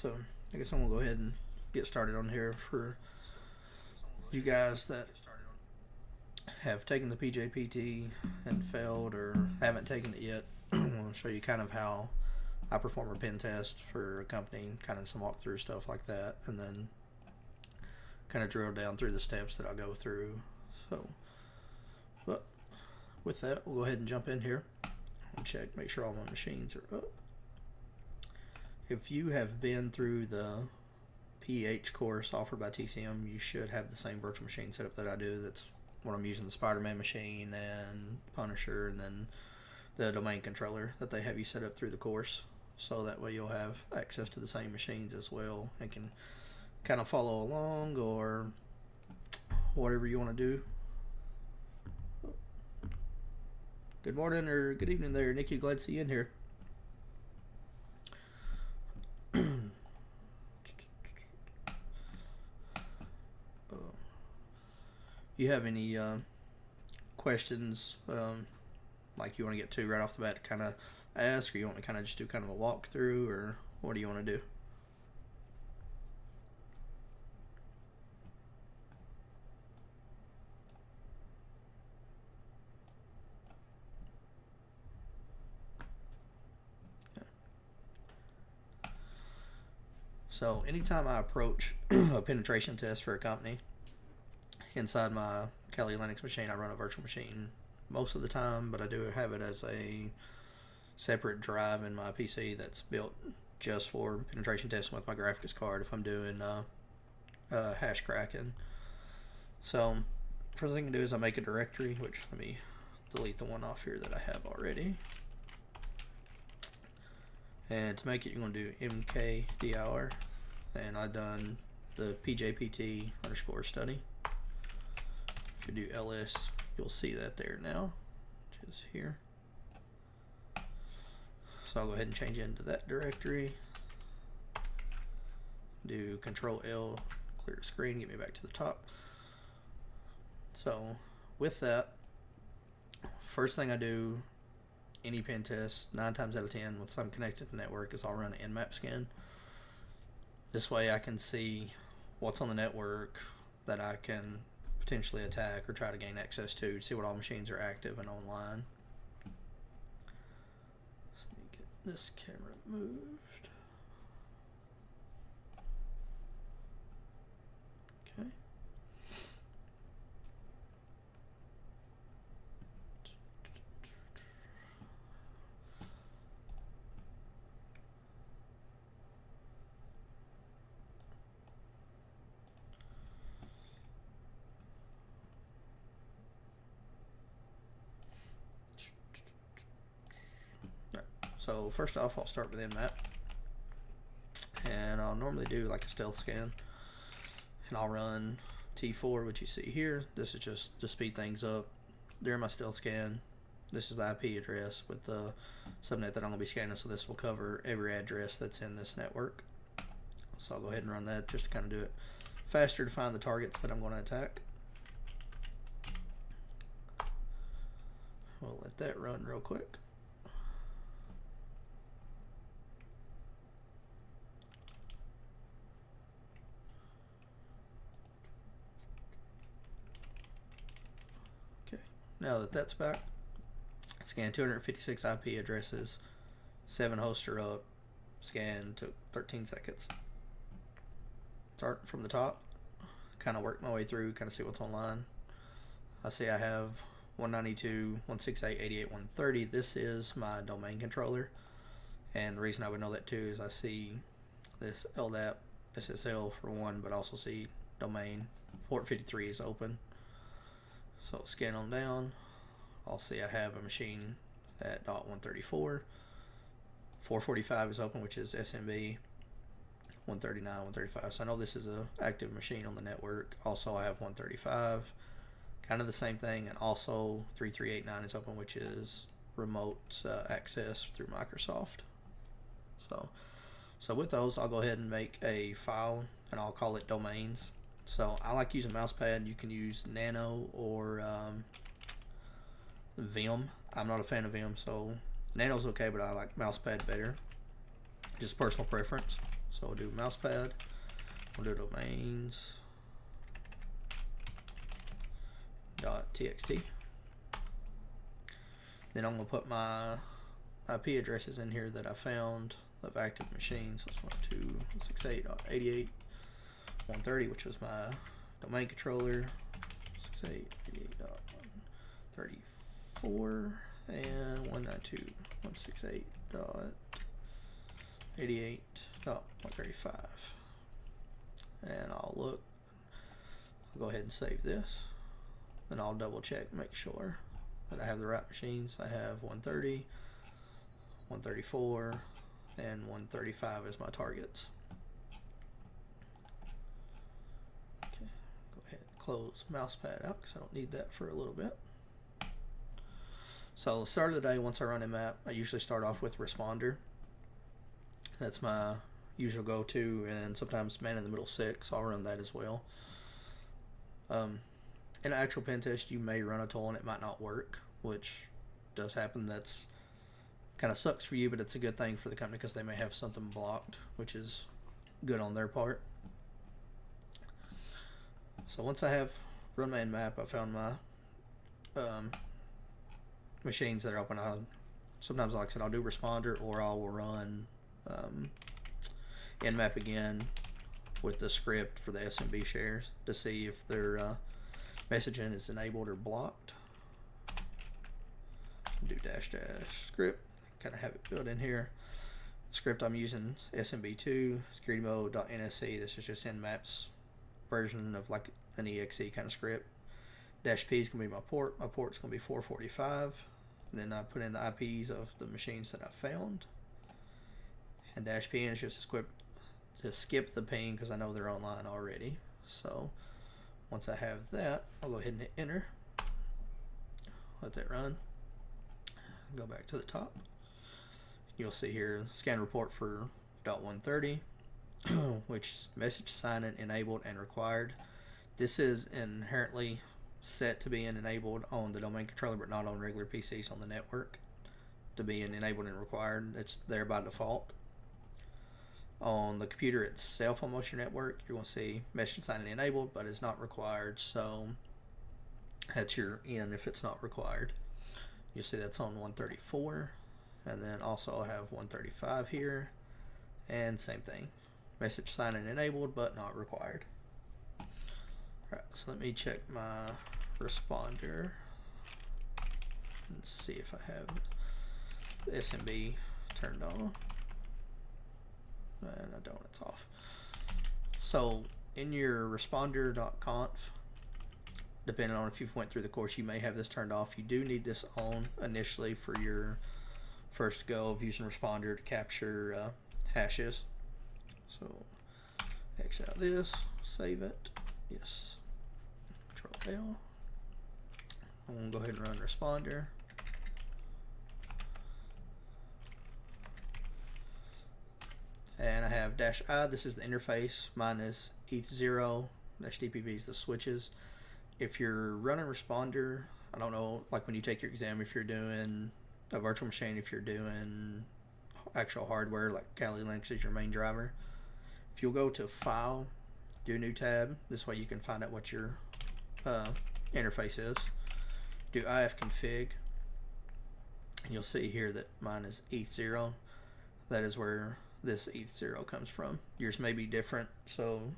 So I guess I'm gonna go ahead and get started on here for you guys that have taken the Pjpt and failed or haven't taken it yet. I'm gonna show you kind of how I perform a pen test for a company, kind of some walkthrough stuff like that, and then kind of drill down through the steps that I go through. So, but with that, we'll go ahead and jump in here and check, make sure all my machines are up. If you have been through the PH course offered by TCM, you should have the same virtual machine setup that I do. That's what I'm using, the Spider-Man machine and Punisher, and then the domain controller that they have you set up through the course. So that way you'll have access to the same machines as well and can kind of follow along or whatever you want to do. Good morning or good evening there, Nikki. Glad to see you in here. You have any questions like you want to get to right off the bat to kind of ask, or you want to kind of just do kind of a walkthrough, or what do you want to do? So anytime I approach a penetration test for a company, inside my Kali Linux machine, I run a virtual machine most of the time, but I do have it as a separate drive in my PC that's built just for penetration testing with my graphics card if I'm doing hash cracking. So first thing I do is I make a directory, which let me delete the one off here that I have already. And to make it, you're going to do mkdir, and I've done the pjpt underscore study. If you do ls, you'll see that there now, which is here. So I'll go ahead and change into that directory. Do Control L, clear the screen, get me back to the top. So with that, first thing I do, any pen test, 9 times out of 10, once I'm connected to the network, is I'll run an nmap scan. This way I can see what's on the network that I can potentially attack or try to gain access to see what all machines are active and online. So let me get this camera moved. Okay. So first off, I'll start with nmap, and I'll normally do like a stealth scan, and I'll run T4, which you see here. This is just to speed things up. During my stealth scan, this is the IP address with the subnet that I'm going to be scanning, so this will cover every address that's in this network. So I'll go ahead and run that just to kind of do it faster to find the targets that I'm going to attack. We'll let that run real quick. Now that that's back, scan 256 IP addresses, 7 hosts are up. Scan took 13 seconds. Start from the top, kind of work my way through, kind of see what's online. I see I have 192.168.88.130. This is my domain controller, and the reason I would know that too is I see this LDAP SSL for one, but also see domain port 53 is open. So scan on down, I'll see I have a machine at .134, 445 is open, which is SMB, 139, 135. So I know this is an active machine on the network. Also I have 135, kind of the same thing, and also 3389 is open, which is remote access through Microsoft. So with those, I'll go ahead and make a file, and I'll call it domains. So I like using mousepad. You can use Nano or Vim. I'm not a fan of Vim, so Nano's okay, but I like mousepad better. Just personal preference. So we'll do mousepad, we'll do domains .txt. Then I'm going to put my IP addresses in here that I found of active machines. So it's 192.168.88.130, which was my domain controller. 168.88.134 and 192.168.88.135. And I'll go ahead and save this. And I'll double check, make sure that I have the right machines. I have 130, 134, and 135 as my targets. Okay, go ahead and close mousepad out because I don't need that for a little bit. So start of the day, once I run a map, I usually start off with responder. That's my usual go-to, and sometimes man in the middle 6, I'll run that as well. In an actual pen test, you may run a tool and it might not work, which does happen. That's kind of sucks for you, but it's a good thing for the company because they may have something blocked, which is good on their part. So once I have run my map, I found my machines that are open. Sometimes, like I said, I'll do responder, or I'll run nmap again with the script for the SMB shares to see if their messaging is enabled or blocked. Do -- script, kind of have it built in here. The script I'm using is SMB2 security mode.nsc. This is just nmap's version of like an exe kind of script. -p is going to be my port. My port's going to be 445. And then I put in the IPs of the machines that I found. And -pn is just to skip the ping because I know they're online already. So once I have that, I'll go ahead and hit enter. Let that run. Go back to the top. You'll see here scan report for .130, which is message sign-in enabled and required. This is inherently set to be enabled on the domain controller, but not on regular PCs on the network. To be enabled and required, it's there by default. On the computer itself on most of your network, you're going to see message sign-in enabled, but it's not required. So that's your in if it's not required. You'll see that's on 134, and then also I have 135 here, and same thing, message sign-in enabled but not required. Alright, so let me check my responder and see if I have the SMB turned on, and I don't, it's off. So in your responder.conf, depending on if you've went through the course, you may have this turned off. You do need this on initially for your first go of using responder to capture hashes. So X out this, save it, yes, Control L. I'm going to go ahead and run responder. And I have -I, this is the interface, mine is ETH0, -DPV is the switches. If you're running responder, I don't know, like when you take your exam, if you're doing a virtual machine, if you're doing actual hardware, like Kali Linux is your main driver, if you'll go to File, do a new tab, this way you can find out what your interface is. Do ifconfig, and you'll see here that mine is ETH0. That is where this ETH0 comes from. Yours may be different, so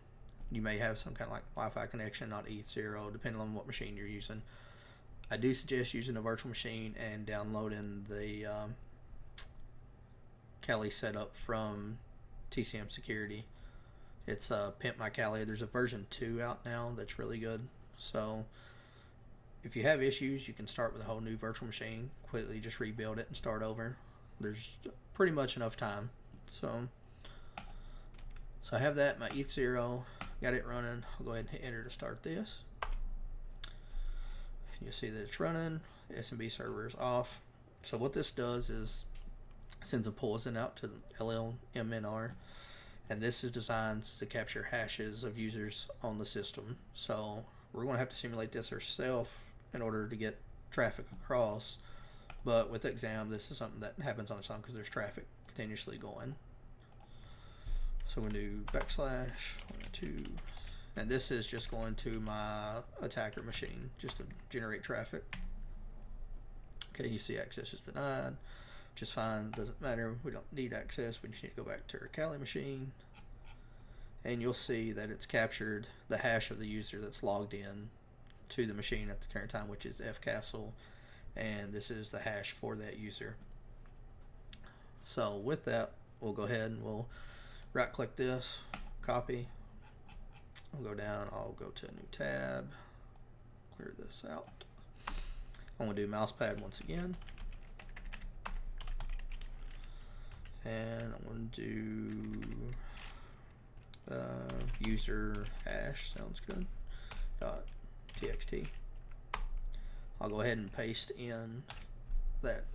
you may have some kind of like Wi-Fi connection, not ETH0, depending on what machine you're using. I do suggest using a virtual machine and downloading the Kali setup from TCM Security. It's Pimp My Kali. There's a version 2 out now that's really good. So if you have issues, you can start with a whole new virtual machine, quickly just rebuild it and start over. There's pretty much enough time. So I have that, my ETH0, got it running. I'll go ahead and hit enter to start this. You'll see that it's running. The SMB server is off. So what this does is sends a poison out to LLMNR, and this is designed to capture hashes of users on the system. So we're going to have to simulate this ourselves in order to get traffic across. But with the exam, this is something that happens on its own because there's traffic continuously going. So we're going to do backslash 102, and this is just going to my attacker machine just to generate traffic. Okay, you see access is denied, which is fine, doesn't matter, we don't need access, we just need to go back to our Kali machine, and you'll see that it's captured the hash of the user that's logged in to the machine at the current time, which is fcastle, and this is the hash for that user. So with that, we'll go ahead and we'll right click this, copy, I'll go down, I'll go to a new tab, clear this out. I'm going to do mousepad once again, and I'm going to do user hash, sounds good, .txt. I'll go ahead and paste in that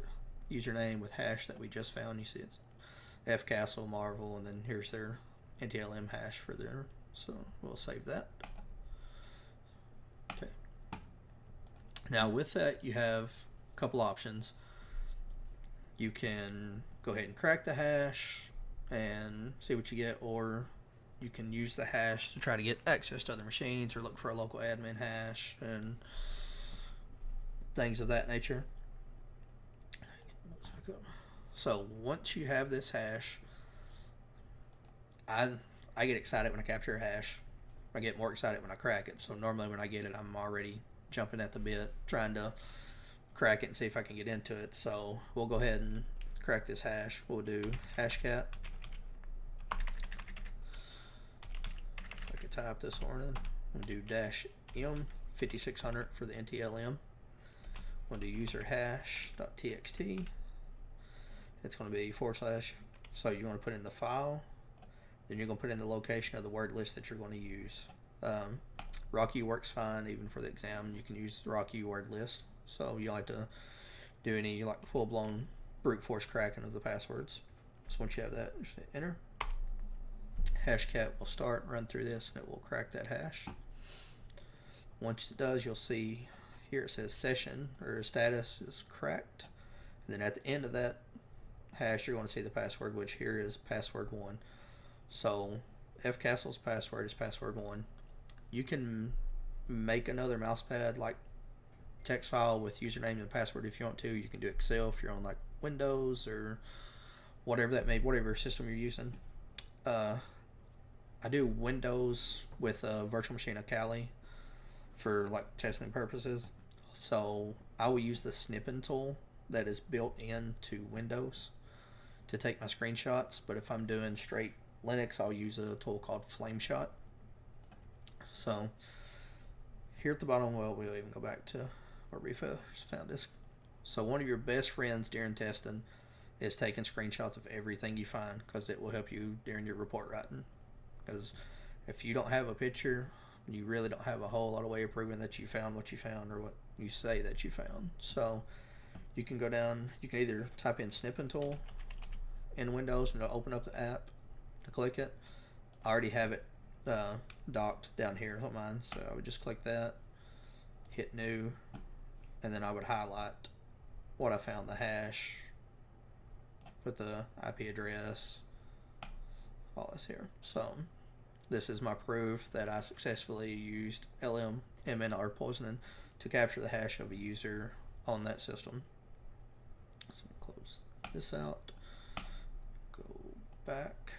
username with hash that we just found. You see it's fcastle marvel, and then here's their NTLM hash for there, so we'll save that. Okay. Now with that, you have a couple options. You can go ahead and crack the hash and see what you get, or you can use the hash to try to get access to other machines or look for a local admin hash and things of that nature. So once you have this hash, I get excited when I capture a hash. I get more excited when I crack it. So normally when I get it, I'm already jumping at the bit trying to crack it and see if I can get into it. So we'll go ahead and crack this hash. We'll do hashcat. I could type this one in. We'll do -m 5600 for the NTLM. We'll do user hash.txt. It's going to be /. So you want to put in the file, then you're going to put in the location of the word list that you're going to use. RockU works fine even for the exam. You can use the RockU word list, so you don't have to do any like full-blown brute force cracking of the passwords. So once you have that, just hit enter. Hashcat will start, run through this, and it will crack that hash. Once it does, you'll see here it says session or status is cracked, and then at the end of that hash you're going to see the password, which here is password 1. So fcastle's password is password 1. You can make another mousepad like text file with username and password if you want to. You can do Excel if you're on like Windows or whatever that may, whatever system you're using. I do Windows with a virtual machine of Kali for like testing purposes. So I will use the snipping tool that is built into Windows to take my screenshots, but if I'm doing straight Linux, I'll use a tool called FlameShot. So here at the bottom, well, we'll even go back to where we first found this. So one of your best friends during testing is taking screenshots of everything you find, because it will help you during your report writing. Because if you don't have a picture, you really don't have a whole lot of way of proving that you found what you found or what you say that you found. So you can go down, you can either type in snipping tool in Windows and it'll open up the app to click it. I already have it docked down here on mine, so I would just click that, hit new, and then I would highlight what I found, the hash, put the IP address, all this here. So this is my proof that I successfully used LMNR poisoning to capture the hash of a user on that system. So close this out, go back,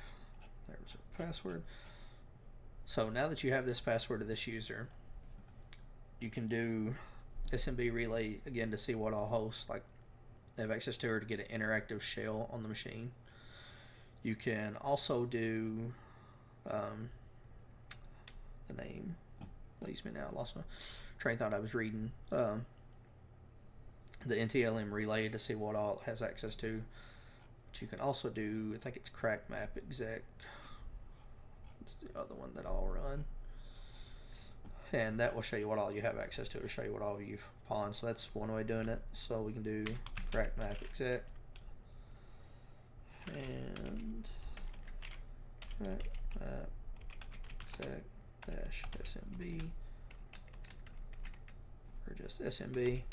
there's our password. So now that you have this password of this user, you can do SMB relay again to see what all hosts like have access to, or to get an interactive shell on the machine. You can also do the name leaves me now, I lost my train of thought. I was reading the NTLM relay to see what all it has access to. But you can also do, I think it's crack map exec. It's the other one that I'll run, and that will show you what all you have access to. It'll show you what all you've pawned. So that's one way of doing it. So we can do crack map exec and crack map exec dash SMB, or just SMB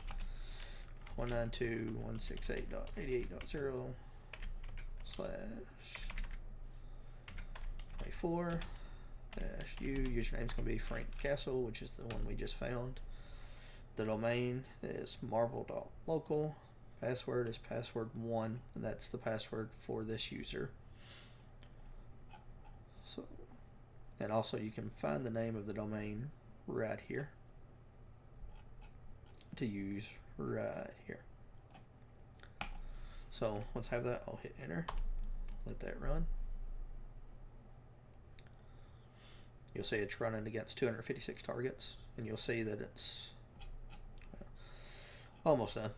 192.168.88.0 slash 134 -u. Username is going to be Frank Castle, which is the one we just found. The domain is marvel.local. Password is password1, and that's the password for this user. So, and also you can find the name of the domain right here to use right here. So once I have that, I'll hit enter, let that run. You'll see it's running against 256 targets, and you'll see that it's almost done.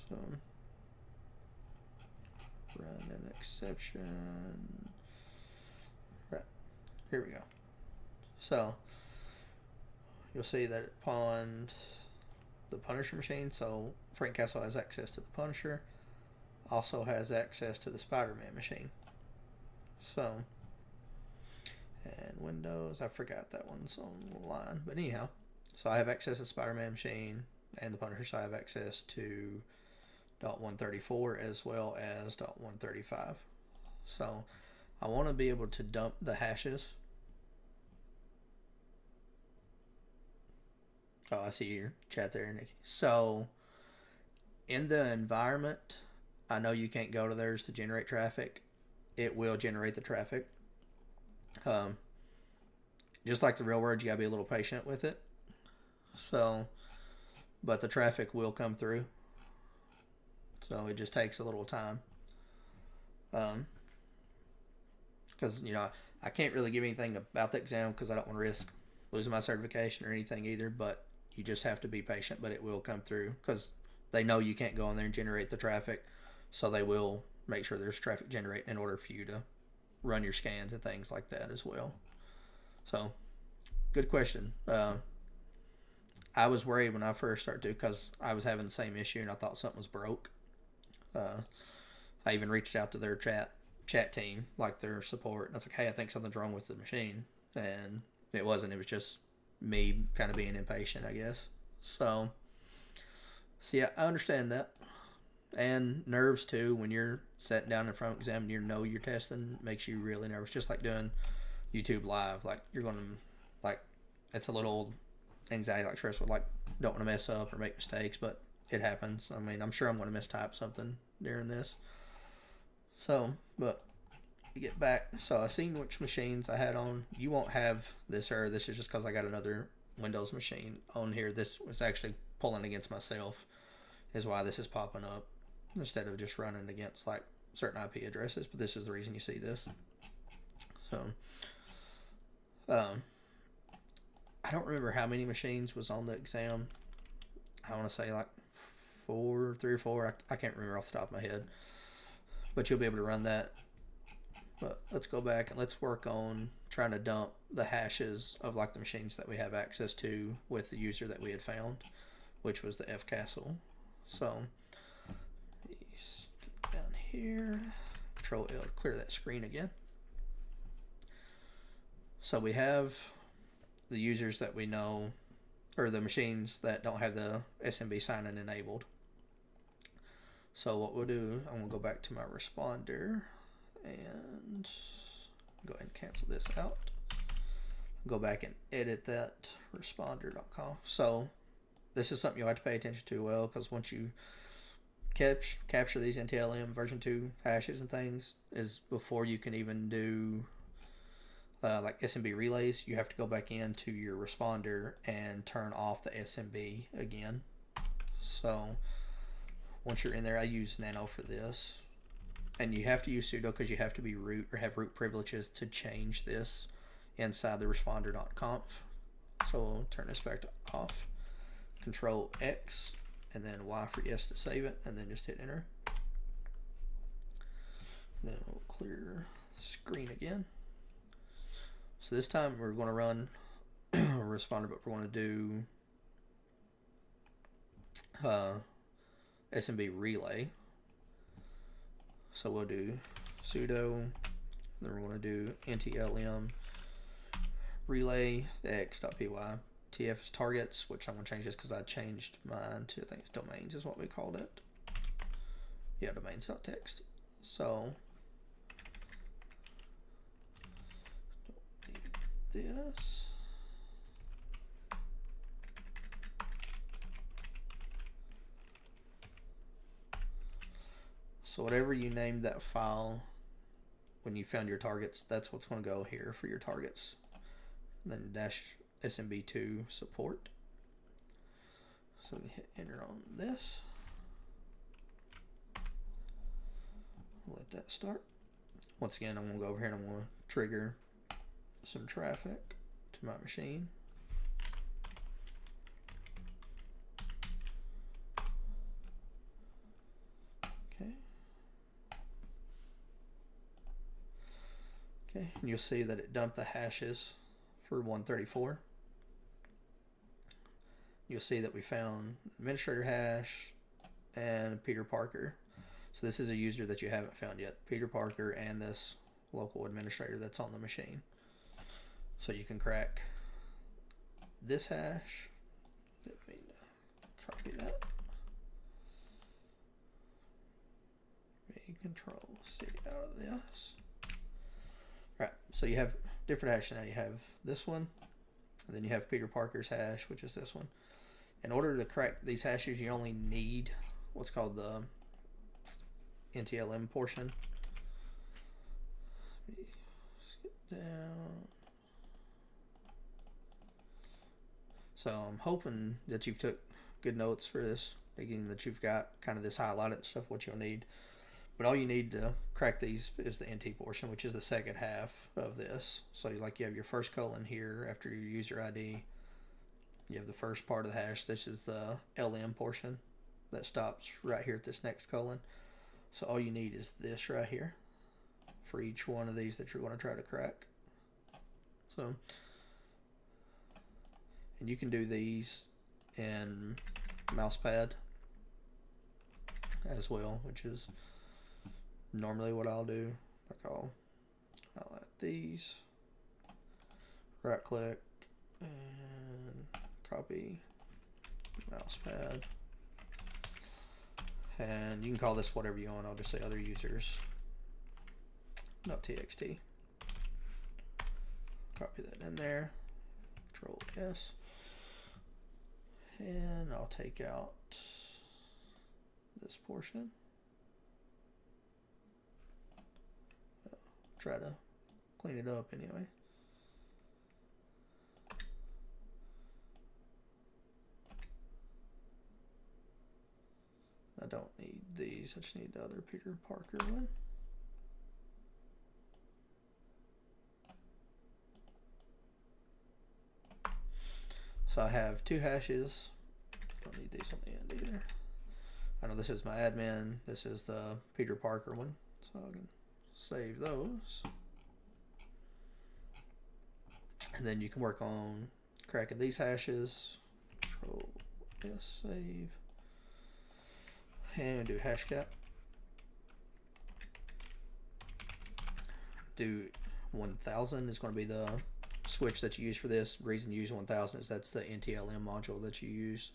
So run an exception. Right, here we go. So you'll see that it pawned the Punisher machine. So Frank Castle has access to the Punisher, also has access to the Spider-Man machine. So, and Windows, I forgot that one's online, but anyhow, so I have access to the Spider-Man machine and the Punisher, so I have access to .134 as well as .135. So I want to be able to dump the hashes. Oh, I see your chat there, Nikki. So in the environment, I know you can't go to theirs to generate traffic. It will generate the traffic. Just like the real world, you gotta be a little patient with it. So, but the traffic will come through. So it just takes a little time. Because, you know, I can't really give anything about the exam because I don't want to risk losing my certification or anything either, but you just have to be patient, but it will come through because they know you can't go in there and generate the traffic, so they will make sure there's traffic generated in order for you to run your scans and things like that as well. So, good question. I was worried when I first started to because I was having the same issue and I thought something was broke. I even reached out to their chat team, like their support, and I was like, hey, I think something's wrong with the machine. And it wasn't. It was just me kind of being impatient, I guess. So yeah, I understand that. And nerves too, when you're sitting down in front of an exam and you know you're testing, makes you really nervous. Just like doing YouTube live, like you're going to, like, it's a little anxiety, like stressful, like don't want to mess up or make mistakes, but it happens. I mean, I'm sure I'm going to mistype something during this. So, but you get back. So I seen which machines I had on. You won't have this error. This is just because I got another Windows machine on here. This was actually pulling against myself, is why this is popping up instead of just running against like certain IP addresses. But this is the reason you see this. So, I don't remember how many machines was on the exam. I want to say like 3 or 4. I can't remember off the top of my head. But you'll be able to run that. But let's go back and let's work on trying to dump the hashes of like the machines that we have access to with the user that we had found, which was the F Castle. So down here, Control L to clear that screen again. So we have the users that we know, or the machines that don't have the SMB sign-in enabled. So what we'll do, I'm going to go back to my responder and go ahead and cancel this out. Go back and edit that responder.conf. So this is something you'll have to pay attention to well, because once you capture these NTLM version 2 hashes and things, is before you can even do like SMB relays, you have to go back into your responder and turn off the SMB again. So once you're in there, I use Nano for this. And you have to use sudo because you have to be root or have root privileges to change this inside the responder.conf. So we'll turn this back to off. Control X and then Y for yes to save it, and then just hit enter. Then we'll clear the screen again. So this time we're going to run a responder, but we're going to do SMB relay. So we'll do sudo, then we're going to do ntlm relay x.py. TF is targets, which I'm going to change this because I changed mine to, I think it's domains is what we called it. Yeah, domains.txt. So this. So whatever you named that file when you found your targets, that's what's going to go here for your targets. And then dash SMB2 support. So we hit enter on this. Let that start. Once again, I'm going to go over here and I'm going to trigger some traffic to my machine. Okay. Okay, and you'll see that it dumped the hashes for 134. You'll see that we found administrator hash and Peter Parker. So this is a user that you haven't found yet, Peter Parker and this local administrator that's on the machine. So you can crack this hash. Let me copy that. Control C out of this. Right, so you have different hash now. You have this one, and then you have Peter Parker's hash, which is this one. In order to crack these hashes, you only need what's called the NTLM portion. Let me skip down. So I'm hoping that you've took good notes for this, thinking that you've got kind of this highlighted and stuff, what you'll need. But all you need to crack these is the NT portion, which is the second half of this. So like you have your first colon here after your user ID. You have the first part of the hash. This is the LM portion that stops right here at this next colon. So all you need is this right here for each one of these that you're going to try to crack. So, and you can do these in mousepad as well, which is normally what I'll do. Like I'll highlight these, right click, and copy mousepad. And you can call this whatever you want. I'll just say other users, .txt. Copy that in there, Control S. And I'll take out this portion. Try to clean it up anyway. I don't need these, I just need the other Peter Parker one. So I have two hashes. Don't need these on the end either. I know this is my admin, this is the Peter Parker one, so I can save those. And then you can work on cracking these hashes. Control S, save. And do hash cap. Do 1000 is going to be the switch that you use for this. The reason you use 1000 is that's the NTLM module that you use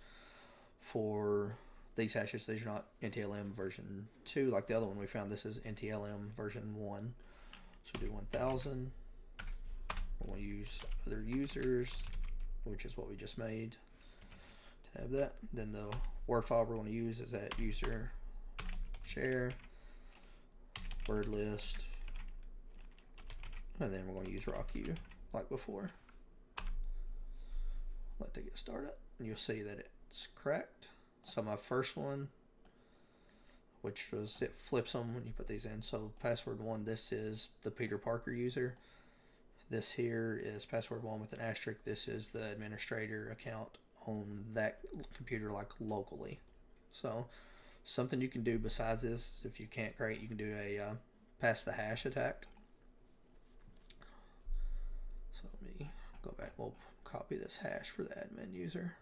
for these hashes. These are not NTLM version 2 like the other one we found. This is NTLM version 1. So do 1000. We'll use other users, which is what we just made. To have that. Then the word file we're going to use is that user share word list, and then we're going to use rocku like before. Let that get started, and you'll see that it's cracked. So my first one, which was, it flips them when you put these in. So password 1, this is the Peter Parker user. This here is password 1 with an asterisk. This is the administrator account on that computer, like locally. So something you can do besides this, if you can't create, you can do a pass the hash attack. So let me go back. We'll copy this hash for the admin user.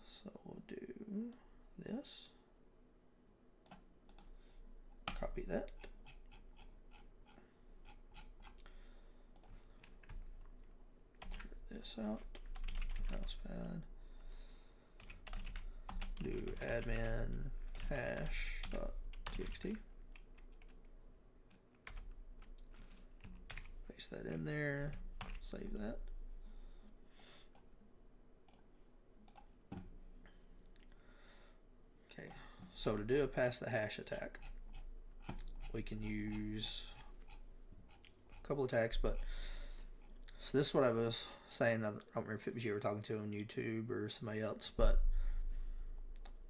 So we'll do this. Copy that. This out. Mousepad. Do admin hash.txt. paste that in there, save that. Okay, so to do a pass the hash attack, we can use a couple attacks, but so this is what I was saying. I don't remember if it was you were talking to on YouTube or somebody else, but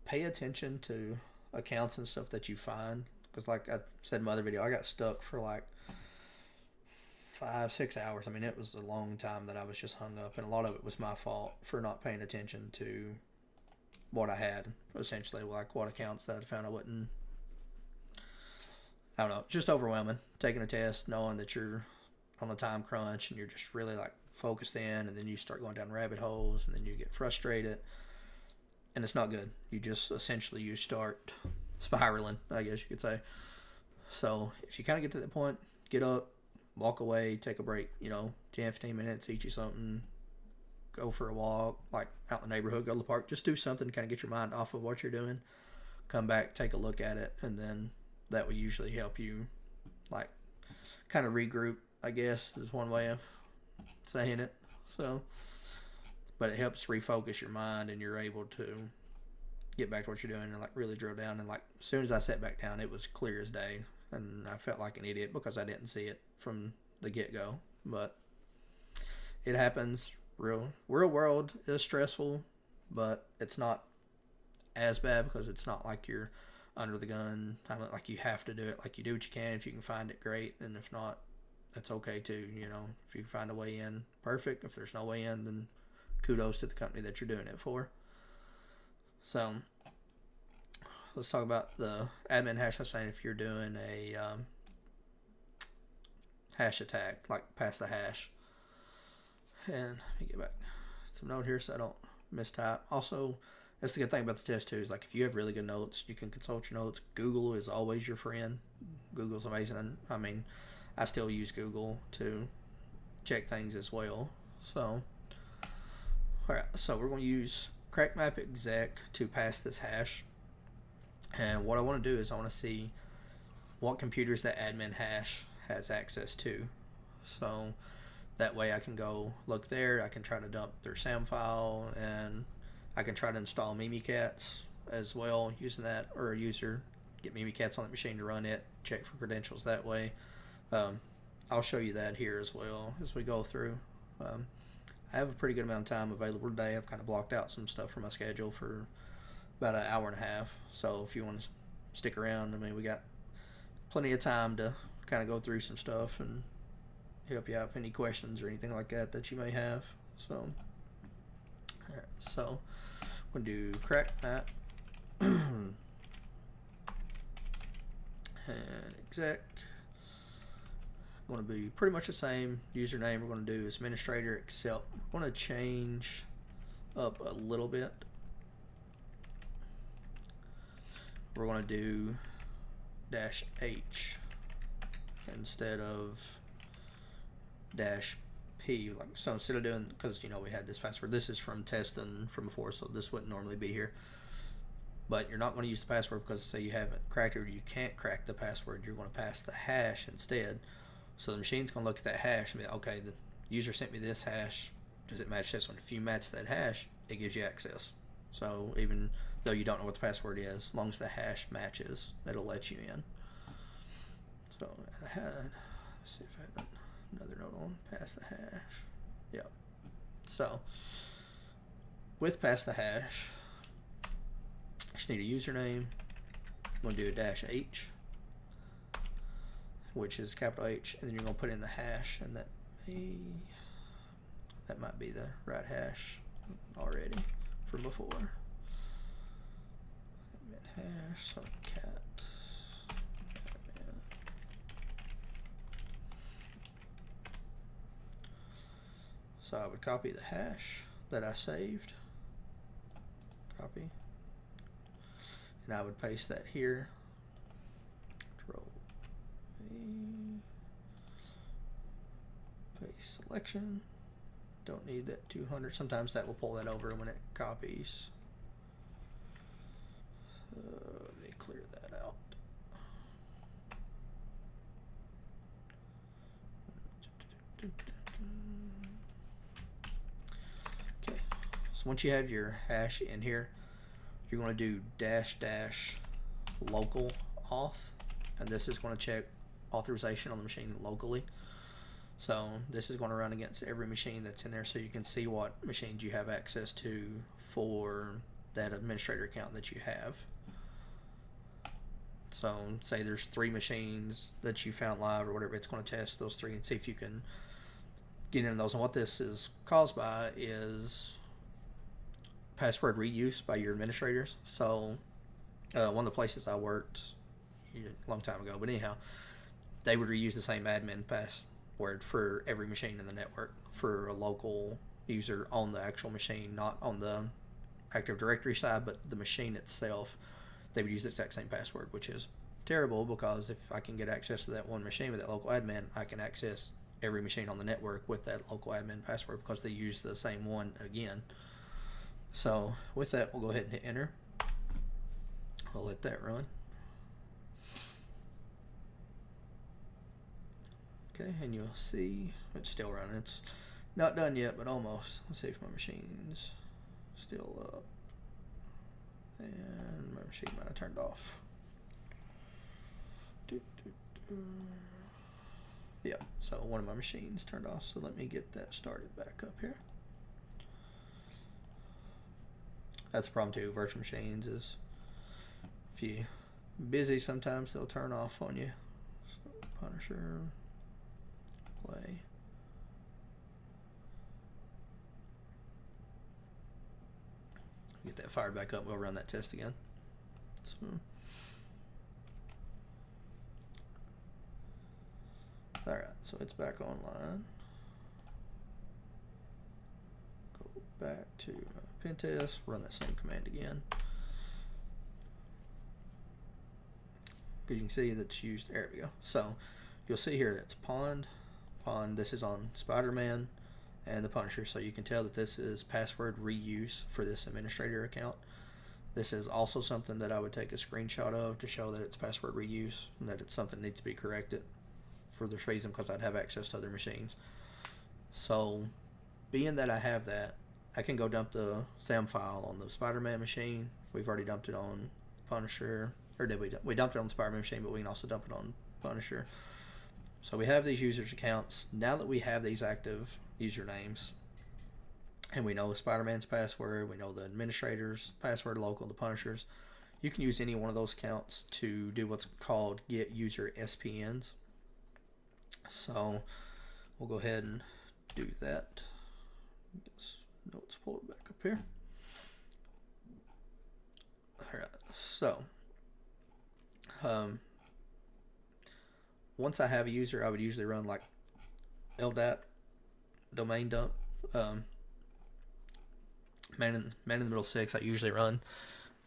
pay attention to accounts and stuff that you find, because like I said in my other video, I got stuck for like 5-6 hours. I mean, it was a long time that I was just hung up, and a lot of it was my fault for not paying attention to what I had, essentially, like what accounts that I found I don't know, just overwhelming. Taking a test, knowing that you're on a time crunch and you're just really like focused in, and then you start going down rabbit holes, and then you get frustrated, and it's not good. You just essentially you start spiraling, I guess you could say. So if you kind of get to that point, get up, walk away, take a break, 10-15 minutes, eat you something, go for a walk, like out in the neighborhood, go to the park, just do something to kind of get your mind off of what you're doing, come back, take a look at it, and then that will usually help you like kind of regroup, I guess is one way of saying it. So, but it helps refocus your mind, and you're able to get back to what you're doing and like really drill down. And like as soon as I sat back down, it was clear as day, and I felt like an idiot because I didn't see it from the get-go. But it happens. Real world is stressful, but it's not as bad because it's not like you're under the gun. Like you have to do it. Like you do what you can. If you can find it, great. And if not, that's okay too. If you find a way in, perfect. If there's no way in, then kudos to the company that you're doing it for. So let's talk about the admin hash. I was saying if you're doing a hash attack, like pass the hash. And let me get back some note here so I don't mistype. Also, that's the good thing about the test too, is like if you have really good notes, you can consult your notes. Google is always your friend. Google's amazing. I mean, I still use Google to check things as well. So, alright, so we're going to use crackmap exec to pass this hash. And what I want to do is I want to see what computers that admin hash has access to. So that way I can go look there, I can try to dump their SAM file, and I can try to install Mimikatz as well using that, or a user, get Mimikatz on the machine to run it, check for credentials that way. I'll show you that here as well as we go through. I have a pretty good amount of time available today. I've kind of blocked out some stuff from my schedule for about an hour and a half. So if you want to stick around, I mean, we got plenty of time to kind of go through some stuff and help you out with any questions or anything like that you may have. So, all right, so we'll do crackmap and exec. Going to be pretty much the same username. We're going to do is administrator, except we're going to change up a little bit. We're going to do -H instead of -P. Like, so instead of doing, because we had this password, this is from testing from before, so this wouldn't normally be here. But you're not going to use the password because say you haven't cracked it or you can't crack the password. You're going to pass the hash instead. So the machine's going to look at that hash and be like, okay, the user sent me this hash. Does it match this one? If you match that hash, it gives you access. So even though you don't know what the password is, as long as the hash matches, it'll let you in. So I had, let's see if I had another note on pass the hash. Yep. So with pass the hash, I just need a username. I'm going to do a -H, which is capital H, and then you're going to put in the hash, and that might be the right hash already from before. Hash, some cat. So I would copy the hash that I saved. Copy. And I would paste that here. Control V. Paste selection. Don't need that 200. Sometimes that will pull that over when it copies. Let me clear that out. So once you have your hash in here, you're going to do -- local auth, and this is going to check authorization on the machine locally. So this is going to run against every machine that's in there, so you can see what machines you have access to for that administrator account that you have. So say there's 3 machines that you found live or whatever, it's going to test those 3 and see if you can get into those. And what this is caused by is password reuse by your administrators. So one of the places I worked a long time ago, but anyhow, they would reuse the same admin password for every machine in the network for a local user on the actual machine, not on the Active Directory side, but the machine itself. They would use the exact same password, which is terrible, because if I can get access to that one machine with that local admin, I can access every machine on the network with that local admin password because they use the same one again. So with that, we'll go ahead and hit enter. I'll let that run. Okay, and you'll see it's still running. It's not done yet, but almost. Let's see if my machine's still up. And my machine might have turned off. Yep, so one of my machines turned off, so let me get that started back up here. That's the problem too, virtual machines, is if you're busy sometimes they'll turn off on you. So Punisher, play. Get that fired back up, we'll run that test again. So, alright, so it's back online. Go back to pen test, run that same command again. You can see that's used, there we go. So you'll see here it's Pond, this is on Spider-Man and the Punisher, so you can tell that this is password reuse for this administrator account. This is also something that I would take a screenshot of to show that it's password reuse and that it's something that needs to be corrected for this reason, because I'd have access to other machines. So being that I have that, I can go dump the SAM file on the Spider-Man machine. We've already dumped it on Punisher, or did we dumped it on the Spider-Man machine, but we can also dump it on Punisher. So we have these users' accounts. Now that we have these active usernames, and we know Spider-Man's password, we know the administrator's password local, the Punisher's, you can use any one of those accounts to do what's called get user SPNs. So we'll go ahead and do that. Notes pulled back up here. Alright, so once I have a user, I would usually run like LDAP domain dump. Man in the middle 6 I usually run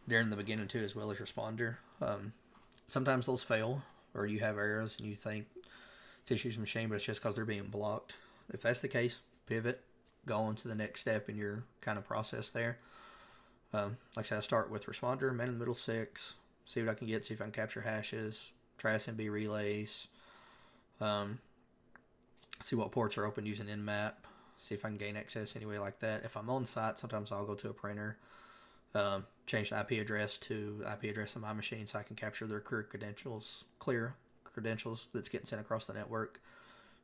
during the beginning too, as well as responder. Sometimes those fail, or you have errors and you think it's issues machine, but it's just because they're being blocked. If that's the case, pivot, go on to the next step in your kind of process there. Like I said, I start with responder, man in the middle 6, see what I can get, see if I can capture hashes, try SMB relays, see what ports are open using Nmap, see if I can gain access anyway like that. If I'm on site, sometimes I'll go to a printer, change the IP address to the IP address of my machine so I can capture their clear credentials that's getting sent across the network.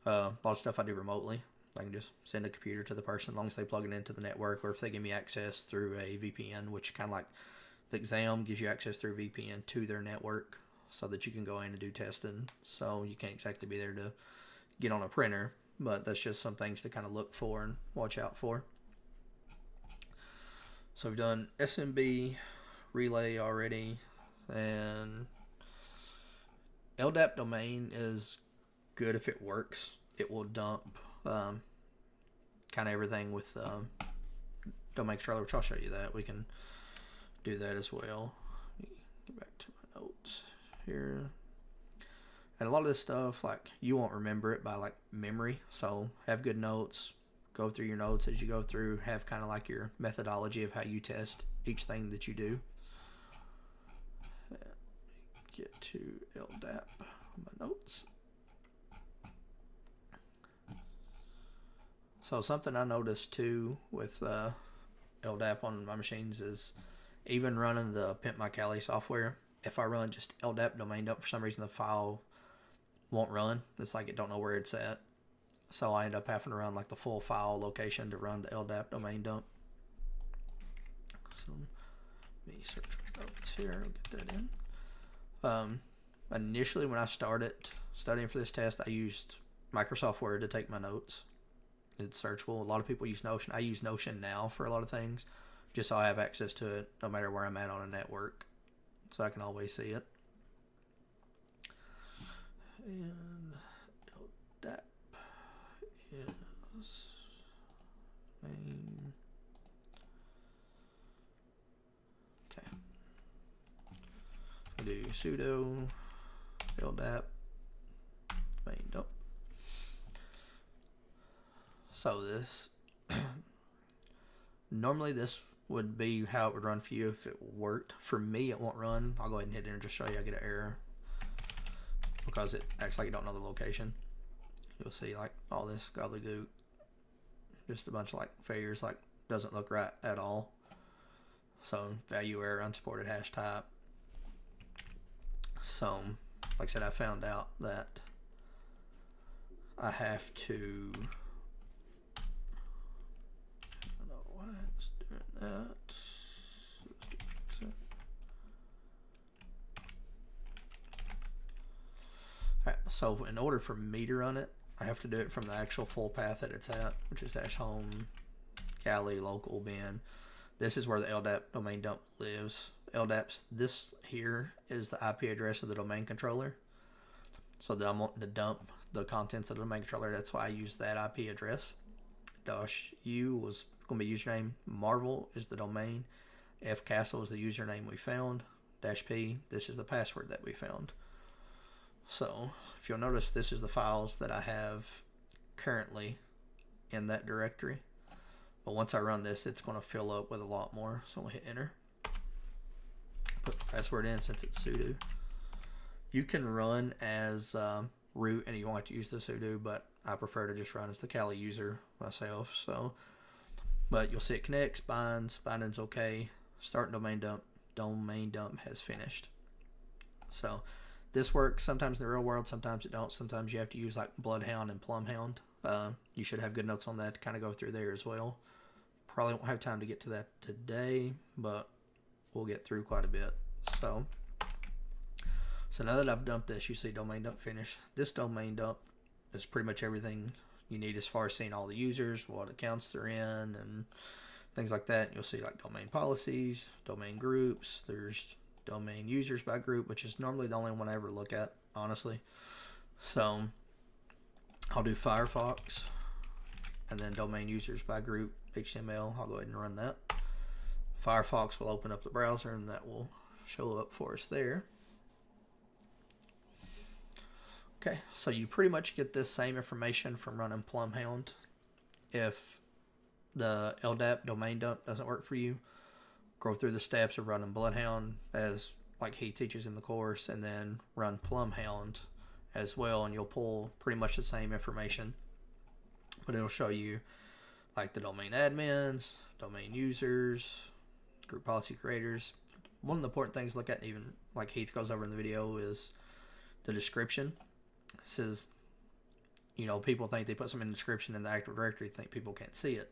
A lot of stuff I do remotely. I can just send a computer to the person as long as they plug it into the network, or if they give me access through a VPN, which kind of like the exam gives you access through VPN to their network so that you can go in and do testing. So you can't exactly be there to get on a printer, but that's just some things to kind of look for and watch out for. So we've done SMB relay already, and LDAP domain is good if it works. It will dump kind of everything with domain controller, which I'll show you that. We can do that as well. Let me get back to my notes here. And a lot of this stuff, like, you won't remember it by like memory, so have good notes. Go through your notes as you go through. Have kind of like your methodology of how you test each thing that you do. Get to LDAP on my notes. So something I noticed too with LDAP on my machines is even running the Pimp My Cali software. If I run just LDAP domain dump, for some reason the file won't run. It's like it don't know where it's at. So I end up having to run like the full file location to run the LDAP domain dump. So let me search for notes here. I'll get that in. Initially, when I started studying for this test, I used Microsoft Word to take my notes. It's searchable. A lot of people use Notion. I use Notion now for a lot of things, just so I have access to it no matter where I'm at on a network, so I can always see it. And LDAP is main. Okay. I do sudo LDAP main dump. So this normally this would be how it would run for you if it worked. For me, it won't run. I'll go ahead and hit enter and just show you. I get an error because it acts like you don't know the location. You'll see like all this gobbledygook, just a bunch of like failures, like doesn't look right at all. So value error, unsupported hash type. So like I said, I found out that I have to, I don't know why it's doing that. Alright, so in order for me to run it, I have to do it from the actual full path that it's at, which is -home, Cali, local, bin. This is where the LDAP domain dump lives. LDAP's, this here is the IP address of the domain controller. So that I'm wanting to dump the contents of the domain controller. That's why I use that IP address. -u was going to be username. Marvel is the domain. fcastle is the username we found. -p, this is the password that we found. So if you'll notice, this is the files that I have currently in that directory. But once I run this, it's going to fill up with a lot more. So we'll hit enter. Put the password in since it's sudo. You can run as root and you won't have to use the sudo, but I prefer to just run as the Kali user myself. So, but you'll see it connects, binding's okay. Start domain dump has finished. So this works sometimes in the real world, sometimes it don't. Sometimes you have to use like Bloodhound and Plumhound. You should have good notes on that to kind of go through there as well. Probably won't have time to get to that today, but we'll get through quite a bit. So now that I've dumped this, you see domain dump finish. This domain dump is pretty much everything you need as far as seeing all the users, what accounts they're in, and things like that. You'll see like domain policies, domain groups. There's domain users by group, which is normally the only one I ever look at, honestly. So I'll do Firefox and then domain users by group HTML. I'll go ahead and run that. Firefox will open up the browser and that will show up for us there. Okay, so you pretty much get this same information from running Plumhound. If the LDAP domain dump doesn't work for you, go through the steps of running Bloodhound as like he teaches in the course, and then run Plumhound as well, and you'll pull pretty much the same information, but it'll show you like the domain admins, domain users, group policy creators. One of the important things to look at, even like Heath goes over in the video, is the description. It says, you know, people think they put something in the description in the Active Directory, think people can't see it.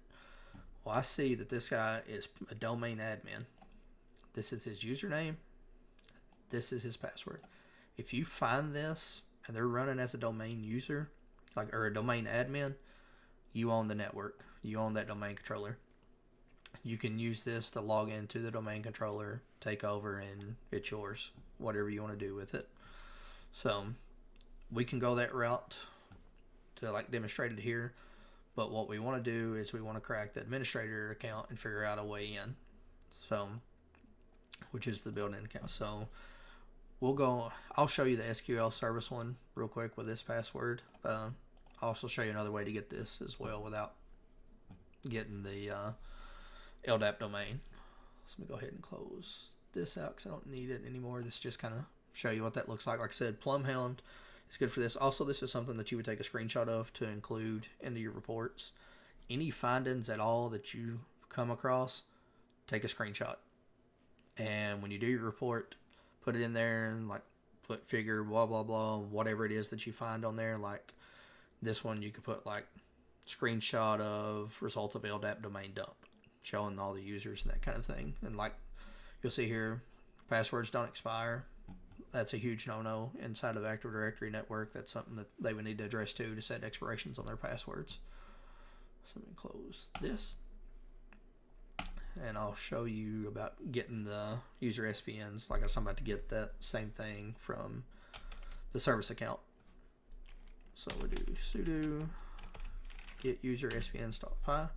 Well, I see that this guy is a domain admin. This is his username. This is his password. If you find this and they're running as a domain user, like, or a domain admin, you own the network. You own that domain controller. You can use this to log into the domain controller, take over, and it's yours. Whatever you want to do with it. So we can go that route to like demonstrate it here. But what we want to do is we want to crack the administrator account and figure out a way in. So, which is the built-in account. So we'll go, I'll show you the SQL service one real quick with this password. I'll also show you another way to get this as well without getting the LDAP domain. So let me go ahead and close this out because I don't need it anymore. This just kind of show you what that looks like. Like I said, Plumhound is good for this. Also, this is something that you would take a screenshot of to include into your reports. Any findings at all that you come across, take a screenshot. And when you do your report, put it in there and like put figure blah blah blah, whatever it is that you find on there. Like this one, you could put like screenshot of results of LDAP domain dump, showing all the users and that kind of thing. And like you'll see here, passwords don't expire. That's a huge no-no inside of Active Directory network. That's something that they would need to address too, to set expirations on their passwords. So let me close this. And I'll show you about getting the user SPNs. Like I said, I'm about to get that same thing from the service account. So we do sudo get user SPNs.py.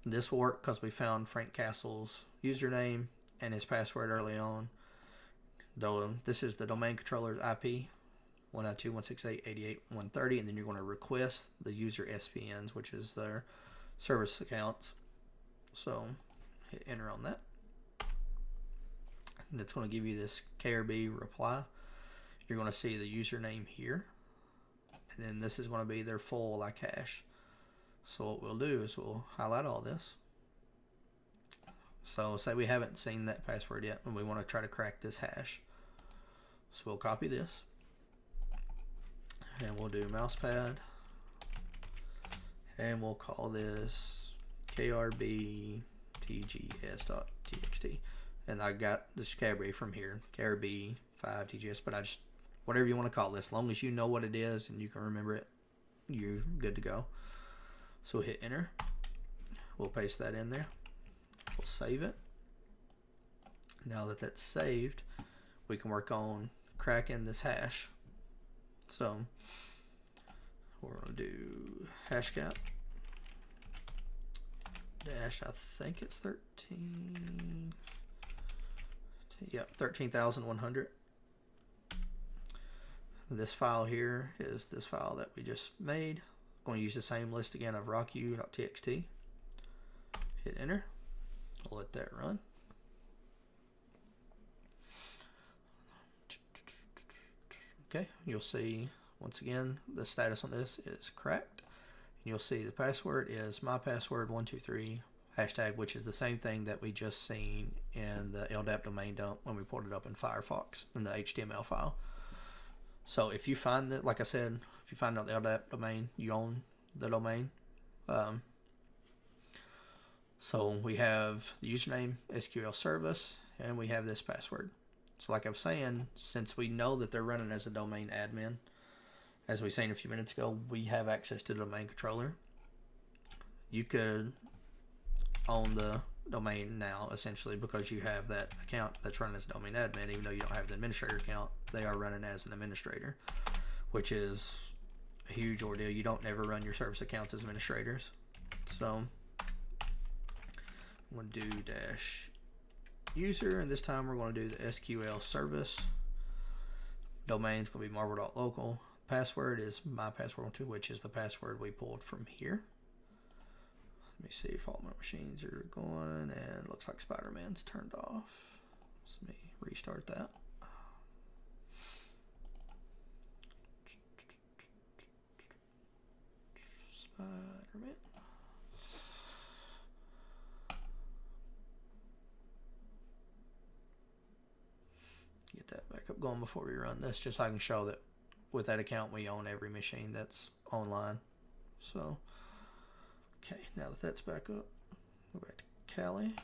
This will work because we found Frank Castle's username and his password early on. Though this is the domain controller's IP, 192.168.88.130, and then you're going to request the user SPNs, which is their service accounts. So hit enter on that. And it's going to give you this KRB reply. You're going to see the username here. And then this is going to be their full like hash. So what we'll do is we'll highlight all this. So say we haven't seen that password yet and we want to try to crack this hash. So we'll copy this. And we'll do mousepad. And we'll call this KRB TGS.txt. And I got this KRB from here, KRB 5 TGS, but I just, whatever you want to call this, as long as you know what it is and you can remember it, you're good to go. So we'll hit enter. We'll paste that in there. We'll save it. Now that that's saved, we can work on cracking this hash. So we're going to do hash cap dash, I think it's 13. Yep, 13,100. This file here is this file that we just made. I'm going to use the same list again of rocku.txt. Hit enter. We'll let that run. Okay, you'll see once again the status on this is cracked. You'll see the password is mypassword123 hashtag, which is the same thing that we just seen in the LDAP domain dump when we pulled it up in Firefox in the HTML file. So if you find that, like I said, if you find out the LDAP domain, you own the domain. So we have the username, SQL service, and we have this password. So like I was saying, since we know that they're running as a domain admin, as we seen a few minutes ago, we have access to the domain controller. You could own the domain now, essentially, because you have that account that's running as a domain admin. Even though you don't have the administrator account, they are running as an administrator, which is a huge ordeal. You don't never run your service accounts as administrators. So I'm going to do dash user, and this time we're going to do the SQL service. Domain is going to be marble.local. Password is mypassword12, which is the password we pulled from here. Let me see if all my machines are going, and looks like Spider-Man's turned off. So let me restart that. Spider-Man. Get that back up going before we run this, just so I can show that with that account we own every machine that's online. So okay, now that that's back up, go back to Kali,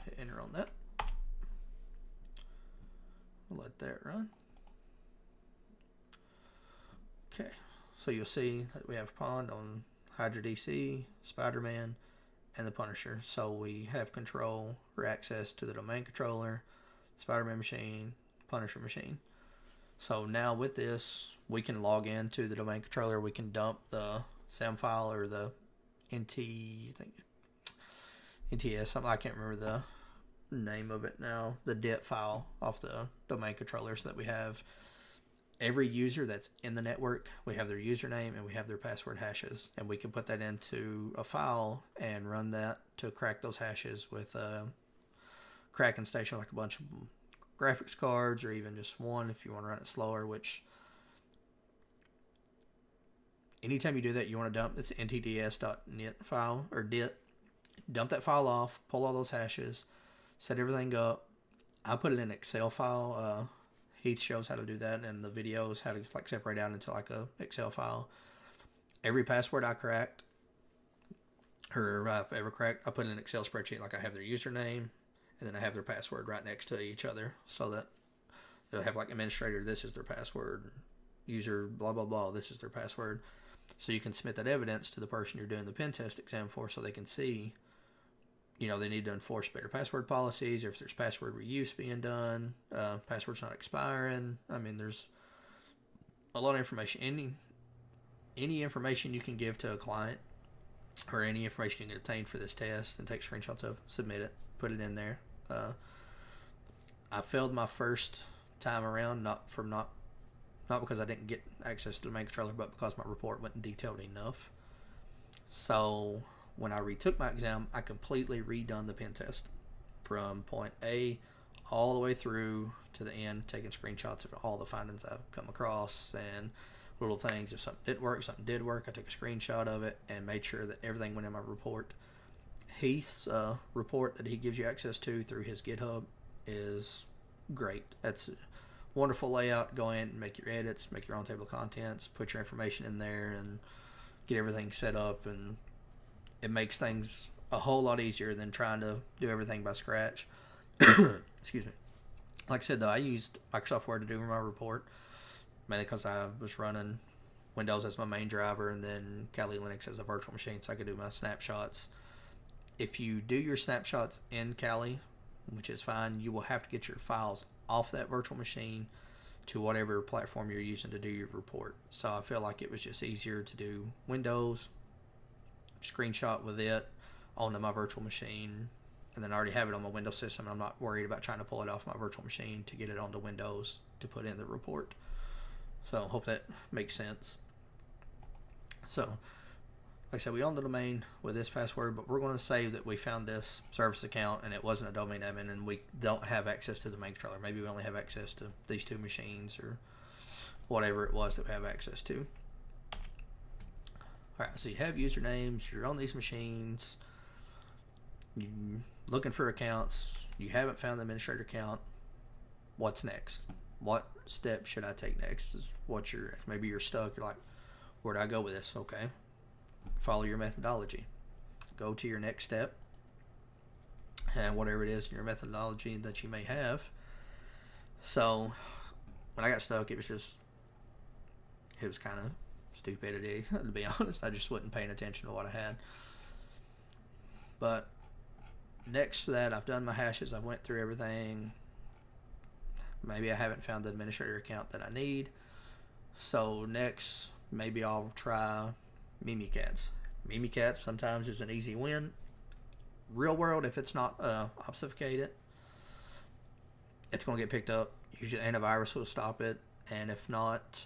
hit enter on that. We'll let that run. Okay, so you'll see that we have Pond on Hydra DC, Spider-Man, and the Punisher. So we have control or access to the domain controller, Spider-Man machine, Punisher machine. So now with this, we can log into the domain controller. We can dump the SAM file or the NTS, something, I can't remember the name of it now, the DIT file off the domain controller, so that we have every user that's in the network, we have their username and we have their password hashes, and we can put that into a file and run that to crack those hashes with a cracking station, like a bunch of graphics cards, or even just one if you want to run it slower. Which anytime you do that, you want to dump this ntds.net file or dit, dump that file off, pull all those hashes, set everything up. I put it in an Excel file. Heath shows how to do that in the videos, how to like separate out into like a Excel file. Every password I cracked, or I've ever cracked, I put in an Excel spreadsheet. Like I have their username, and then I have their password right next to each other, so that they'll have like administrator, this is their password, user, blah blah blah, this is their password. So you can submit that evidence to the person you're doing the pen test exam for, so they can see, they need to enforce better password policies, or if there's password reuse being done, passwords not expiring. I mean, there's a lot of information. Any information you can give to a client, or any information you can obtain for this test and take screenshots of, submit it, put it in there. I failed my first time around, not because I didn't get access to the main controller, but because my report wasn't detailed enough. So when I retook my exam, I completely redone the pen test from point A all the way through to the end, taking screenshots of all the findings I've come across and little things. If something didn't work, something did work, I took a screenshot of it and made sure that everything went in my report. Heath's report that he gives you access to through his GitHub is great. That's a wonderful layout. Go in and make your edits, make your own table of contents, put your information in there, and get everything set up. And it makes things a whole lot easier than trying to do everything by scratch. Excuse me. Like I said, though, I used Microsoft Word to do my report, mainly because I was running Windows as my main driver and then Kali Linux as a virtual machine, so I could do my snapshots. If you do your snapshots in Kali, which is fine, you will have to get your files off that virtual machine to whatever platform you're using to do your report. So I feel like it was just easier to do Windows, screenshot with it onto my virtual machine, and then I already have it on my Windows system. I'm not worried about trying to pull it off my virtual machine to get it onto Windows to put in the report. So I hope that makes sense. So, like I said, we own the domain with this password, but we're going to say that we found this service account and it wasn't a domain admin, and we don't have access to the main controller. Maybe we only have access to these two machines or whatever it was that we have access to. Alright, so you have usernames, you're on these machines, you're looking for accounts, you haven't found the administrator account. What's next? What step should I take next? Is what maybe you're stuck. You're like, where do I go with this? Okay. Follow your methodology. Go to your next step, and whatever it is in your methodology that you may have. So when I got stuck, it was kind of stupidity, to be honest. I just wasn't paying attention to what I had. But next to that, I've done my hashes. I've went through everything. Maybe I haven't found the administrator account that I need. So next, maybe I'll try Mimikatz. Mimikatz sometimes is an easy win. Real world, if it's not obfuscated, it's going to get picked up. Usually antivirus will stop it. And if not,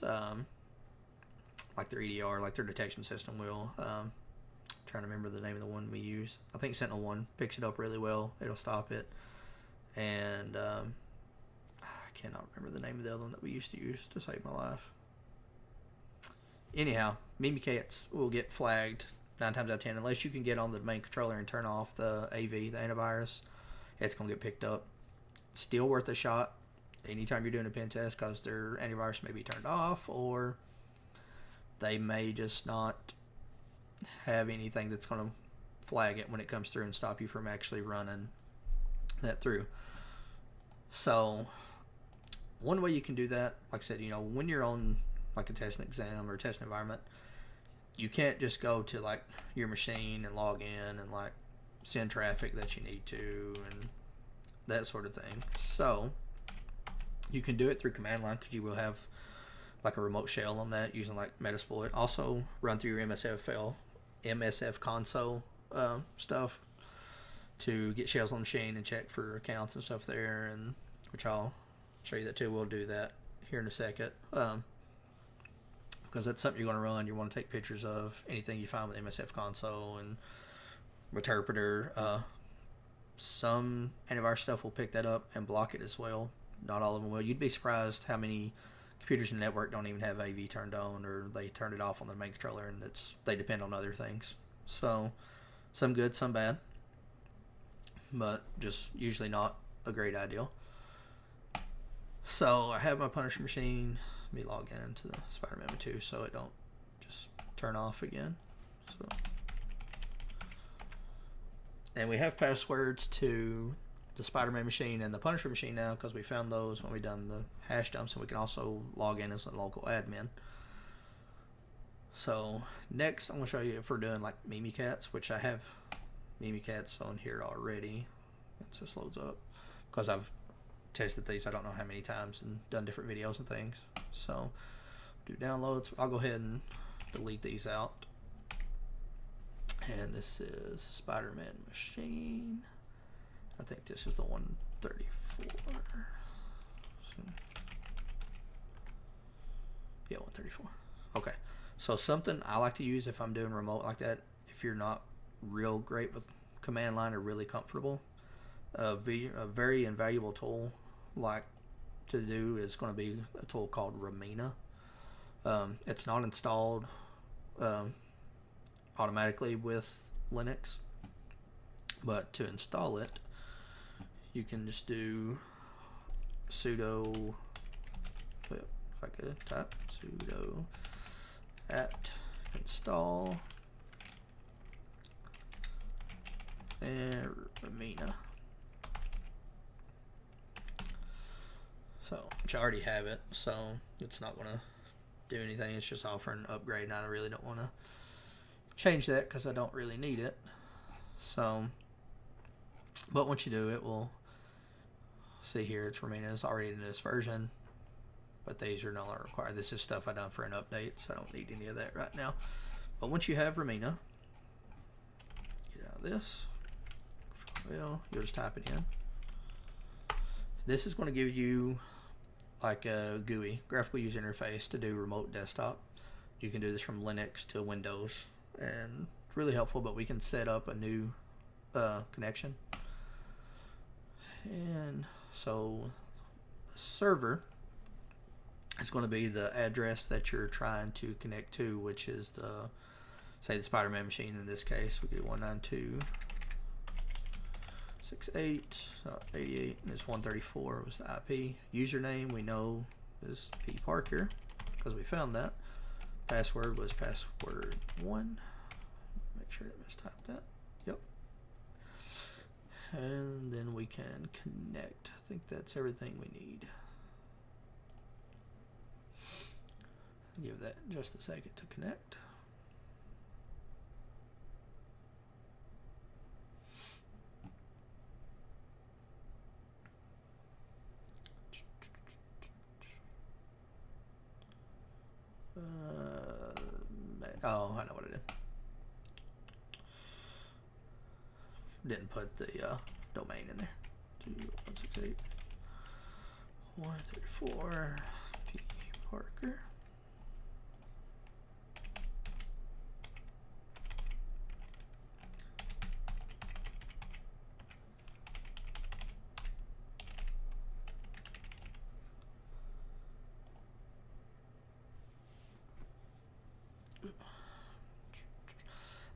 like their EDR, like their detection system will. Trying to remember the name of the one we use. I think Sentinel-1 picks it up really well. It'll stop it. And I cannot remember the name of the other one that we used to use to save my life. Anyhow, Mimikatz will get flagged 9 times out of 10. Unless you can get on the main controller and turn off the AV, the antivirus, it's going to get picked up. Still worth a shot anytime you're doing a pen test, because their antivirus may be turned off, or they may just not have anything that's going to flag it when it comes through and stop you from actually running that through. So one way you can do that, like I said, when you're on like a testing exam or a testing environment, you can't just go to like your machine and log in and like send traffic that you need to and that sort of thing. So you can do it through command line, because you will have like a remote shell on that using like Metasploit. Also run through your MSF console stuff to get shells on the machine and check for accounts and stuff there, and which I'll show you that too. We'll do that here in a second, because that's something you're going to run. You want to take pictures of anything you find with MSF console and interpreter. Some antivirus stuff will pick that up and block it as well. Not all of them will. You'd be surprised how many computers in the network don't even have AV turned on, or they turned it off on the main controller, and they depend on other things. So some good, some bad. but just usually not a great idea. So I have my Punisher machine. Let me log into the Spider-Man 2 so it don't just turn off again. So, and we have passwords to the Spider-Man machine and the Punisher machine now because we found those when we done the hash dumps, and we can also log in as a local admin. So next I'm going to show you if we're doing like Mimikatz, which I have Mimikatz on here already. It just loads up because I've tested these I don't know how many times and done different videos and things. So do downloads. I'll go ahead and delete these out. And this is Spider-Man machine. I think this is the 134. So, yeah, 134. Okay. So something I like to use if I'm doing remote like that, if you're not real great with command line or really comfortable, a very invaluable tool like to do is going to be a tool called Ramina. It's not installed automatically with Linux, but to install it you can just do sudo, if I could type sudo apt install and Ramina. So, which I already have it, so it's not going to do anything. It's just offering an upgrade, and I really don't want to change that because I don't really need it. So, but once you do, it will see here it's Ramina is already in this version, but these are no longer required. This is stuff I done for an update, so I don't need any of that right now. But once you have Ramina, get out of this. Well, you'll just type it in. This is going to give you like a GUI, graphical user interface, to do remote desktop. You can do this from Linux to Windows, and it's really helpful. But we can set up a new connection, and so the server is going to be the address that you're trying to connect to, which is the, say, the Spider-Man machine. In this case, we do 192.168.88, and this 134 was the IP. Username we know is P Parker because we found that. Password was password 1. Make sure I didn't mistype that. Yep. And then we can connect. I think that's everything we need. Give that just a second to connect. Oh, I know what it is. Didn't put the domain in there. 168.134 P Parker.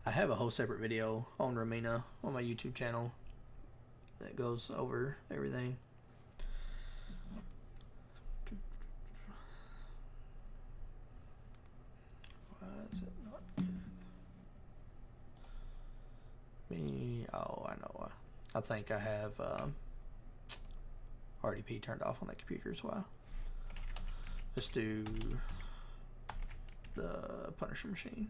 I have a whole separate video on Ramina on my YouTube channel that goes over everything. Why is it not good? Oh, I know. I think I have RDP turned off on that computer as well. Let's do the Punisher machine.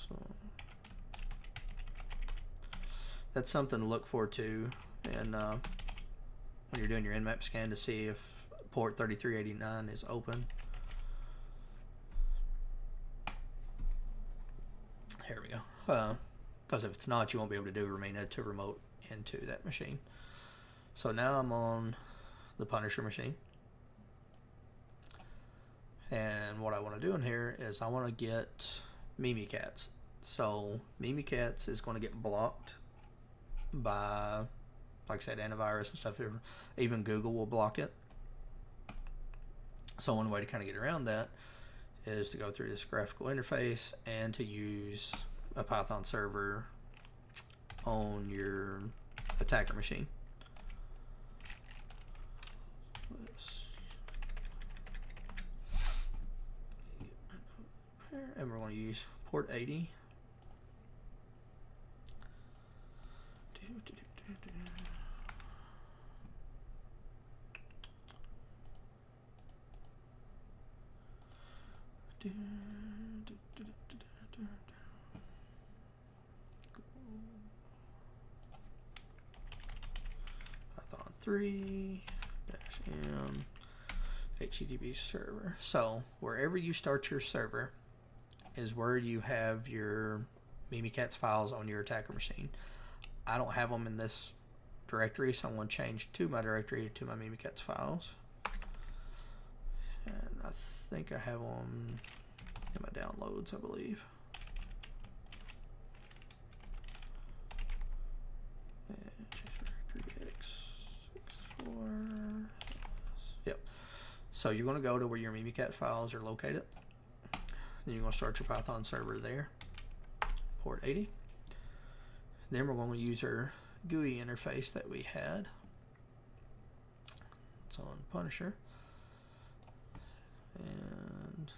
So that's something to look for too, and when you're doing your Nmap scan, to see if port 3389 is open. Here we go. Because if it's not, you won't be able to do Ramina to remote into that machine. So now I'm on the Punisher machine, and what I want to do in here is I want to get Mimikatz. So Mimikatz is going to get blocked by, like I said, antivirus and stuff. Even Google will block it. So one way to kind of get around that is to go through this graphical interface and to use a Python server on your attacker machine. And we're going to use port 80. Python 3 -m HTTP server. So wherever you start your server is where you have your Mimikatz files on your attacker machine. I don't have them in this directory, so I'm going to change to my directory to my Mimikatz files. And I think I have them in my downloads, I believe. And change directory x64. Yep. So you're going to go to where your Mimikatz files are located. Then you're going to start your Python server there, port 80. Then we're going to use our GUI interface that we had. It's on Punisher. And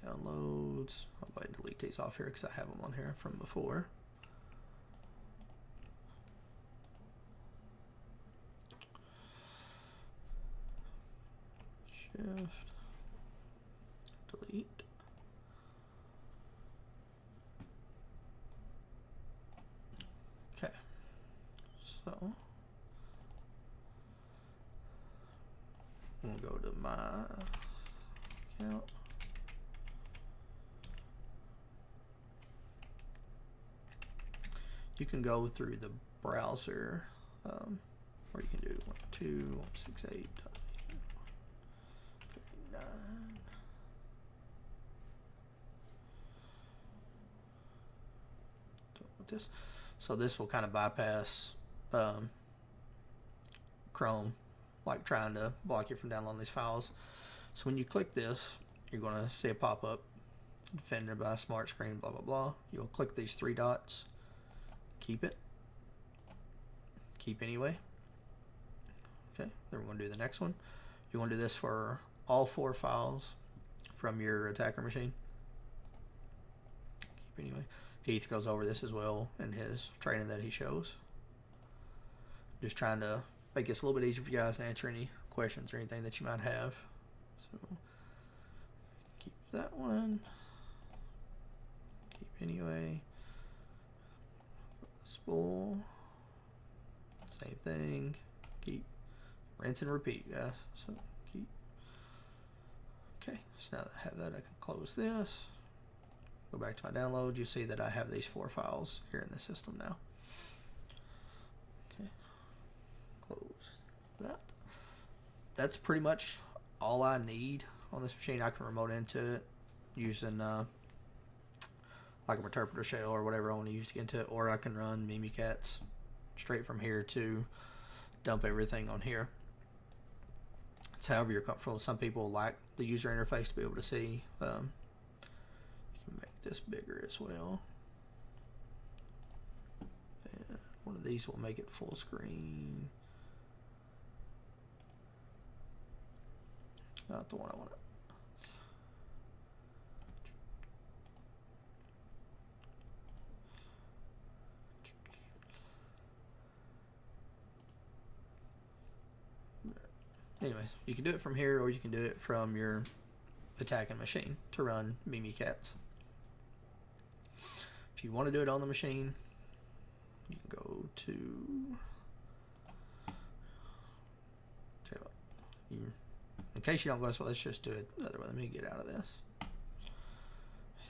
downloads. I'll go ahead and delete these off here because I have them on here from before. Shift. Delete. Okay. So we'll go to my account. You can go through the browser, or you can do 192.168.39. This. So this will kind of bypass Chrome, like trying to block you from downloading these files. So when you click this, you're going to see a pop-up, defended by smart screen, blah, blah, blah. You'll click these three dots, keep it, keep anyway. Okay, then we're going to do the next one. You want to do this for all 4 files from your attacker machine. Keep anyway. Heath goes over this as well in his training that he shows. Just trying to make it a little bit easier for you guys to answer any questions or anything that you might have. So keep that one. Keep anyway. Spool. Same thing. Keep. Rinse and repeat, guys. So keep. Okay, so now that I have that, I can close this. Go back to my download. You see that I have these 4 files here in the system now. Okay, close that. That's pretty much all I need on this machine. I can remote into it using like an interpreter shell or whatever I want to use to get into it, or I can run Mimikatz straight from here to dump everything on here. It's however you're comfortable. Some people like the user interface to be able to see. Make this bigger as well, and one of these will make it full screen. Not the one I want. Anyways, you can do it from here, or you can do it from your attacking machine to run Mimikatz. If you want to do it on the machine, you can go to in case you don't go, so let's just do it the other way. Let me get out of this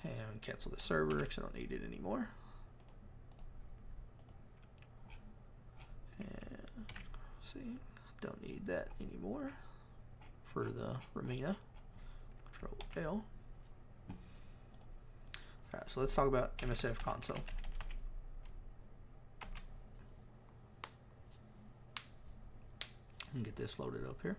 and cancel the server because I don't need it anymore. And see, don't need that anymore for the Ramina. Control L. Alright, so let's talk about MSF console. And get this loaded up here.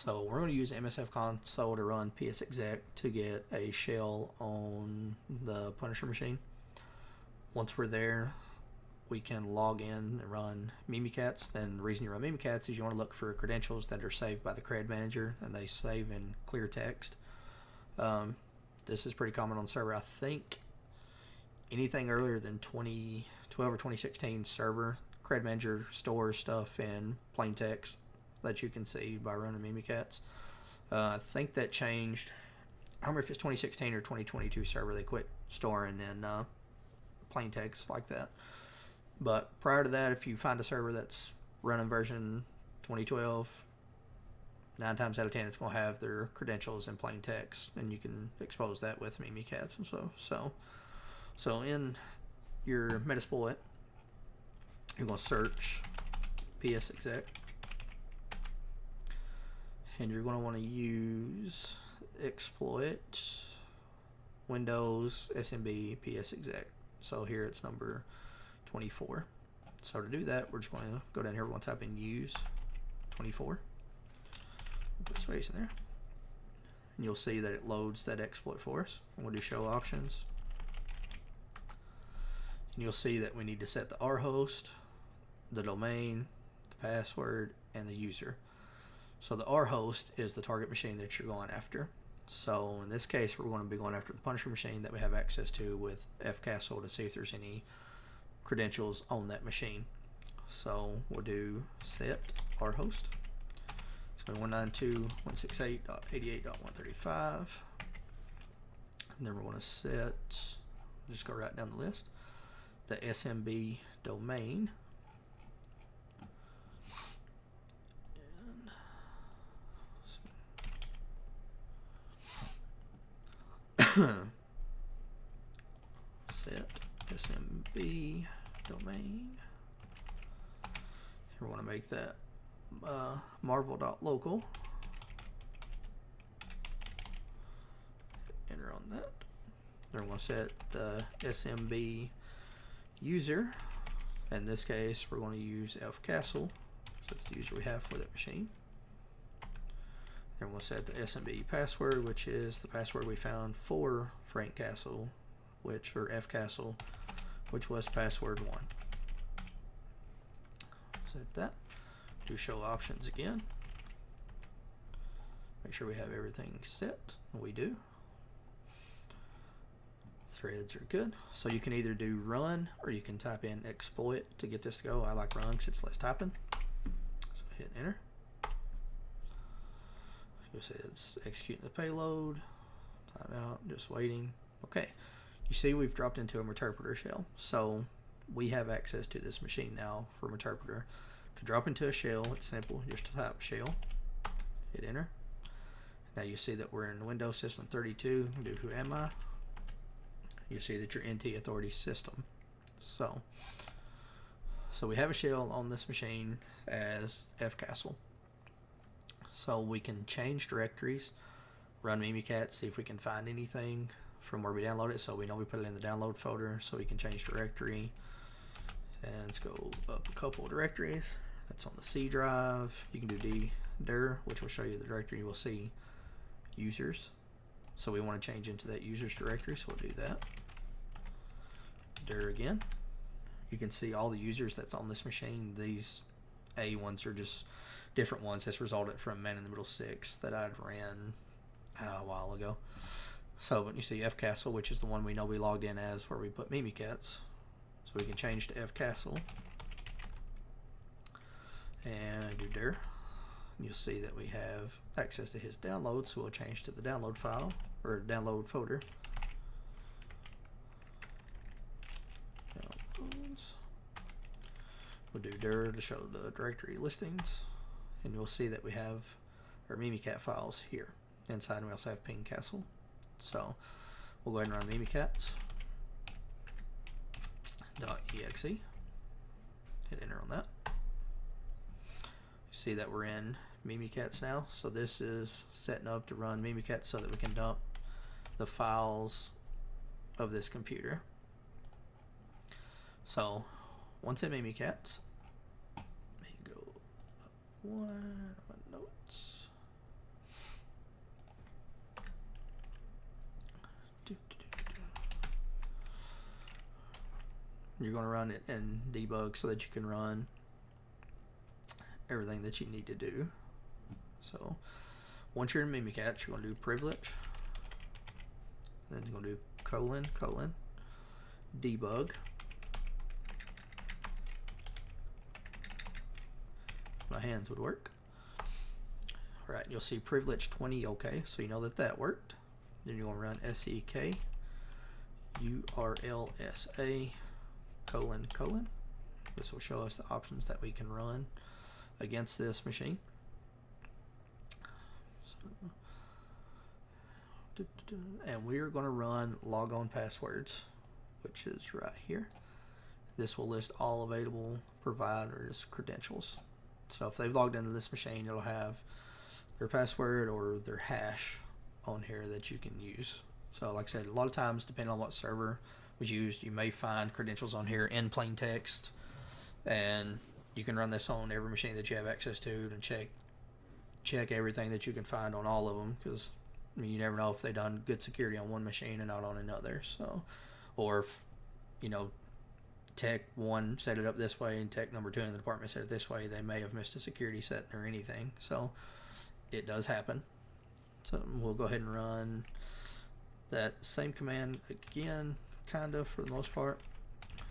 So we're going to use MSF console to run psexec to get a shell on the Punisher machine. Once we're there, we can log in and run Mimikatz. And the reason you run Mimikatz is you want to look for credentials that are saved by the cred manager, and they save in clear text. This is pretty common on server. I think anything earlier than 2012 or 2016 server, cred manager stores stuff in plain text that you can see by running Mimikatz. I think that changed. I don't remember if it's 2016 or 2022 server. They quit storing in plain text like that. But prior to that, if you find a server that's running version 2012, 9 times out of 10 it's going to have their credentials in plain text, and you can expose that with Mimikatz and so in your Metasploit, you're going to search psexec, and you're going to want to use exploit Windows SMB psexec. So here it's number 24. So to do that, we're just going to go down here. We're going to type in use 24. Put space in there, and you'll see that it loads that exploit for us. And we'll do show options, and you'll see that we need to set the R host, the domain, the password, and the user. So the R host is the target machine that you're going after. So in this case, we're going to be going after the Punisher machine that we have access to with fcastle to see if there's any credentials on that machine. So we'll do set R host. It's going to be 192.168.88.135. And then we're going to set, just go right down the list, the SMB domain. Set SMB domain. We want to make that marvel.local. Enter on that. Then we're going to set the SMB user. In this case, we're going to use fcastle, so that's the user we have for that machine. Then we'll set the SMB password, which is the password we found for Frank Castle, or fcastle, which was password 1. Set that. Do show options again. Make sure we have everything set. We do. Threads are good. So you can either do run or you can type in exploit to get this to go. I like run because it's less typing. So hit enter. You'll see it's executing the payload. Timeout, just waiting. Okay. You see we've dropped into a Meterpreter shell. So we have access to this machine now for Meterpreter. To drop into a shell, it's simple. Just type shell. Hit enter. Now you see that we're in Windows System 32. Do who am I? You see that you're NT Authority System. So we have a shell on this machine as fcastle. So we can change directories, run Mimikatz, see if we can find anything from where we download it. So we know we put it in the download folder, so we can change directory. And let's go up a couple of directories. That's on the C drive. You can do dir, which will show you the directory. You will see users. So we want to change into that users directory, so we'll do that. Dir again. You can see all the users that's on this machine. These A ones are just different ones. This resulted from Man in the Middle 6 that I'd ran a while ago. So but you see fcastle, which is the one we know we logged in as, where we put Mimikatz. So we can change to fcastle and do dir. You'll see that we have access to his download, so we'll change to the download file or download folder. Downloads. We'll do dir to show the directory listings, and you'll see that we have our Mimikat files here. Inside we also have ping castle. So we'll go ahead and run Mimikatz. .exe. Hit enter on that. You see that we're in Mimikatz now. So this is setting up to run Mimikatz so that we can dump the files of this computer. So once in Mimikatz, let me go up one on my notes. You're going to run it in debug so that you can run everything that you need to do. So once you're in Mimikatz, you're going to do privilege, then you're going to do : debug. My hands would work. All right, you'll see privilege 20 OK, so you know that that worked. Then you're going to run SEK URLSA : This will show us the options that we can run against this machine. So, and we are going to run logon passwords, which is right here. This will list all available providers' credentials. So if they've logged into this machine, it'll have their password or their hash on here that you can use. So like I said, a lot of times, depending on what server was used, you may find credentials on here in plain text, and you can run this on every machine that you have access to and check everything that you can find on all of them, because I mean, you never know if they done good security on one machine and not on another. So, or if, you know, tech one set it up this way and tech number two in the department set it this way, they may have missed a security setting or anything. So it does happen. So we'll go ahead and run that same command again, kind of, for the most part.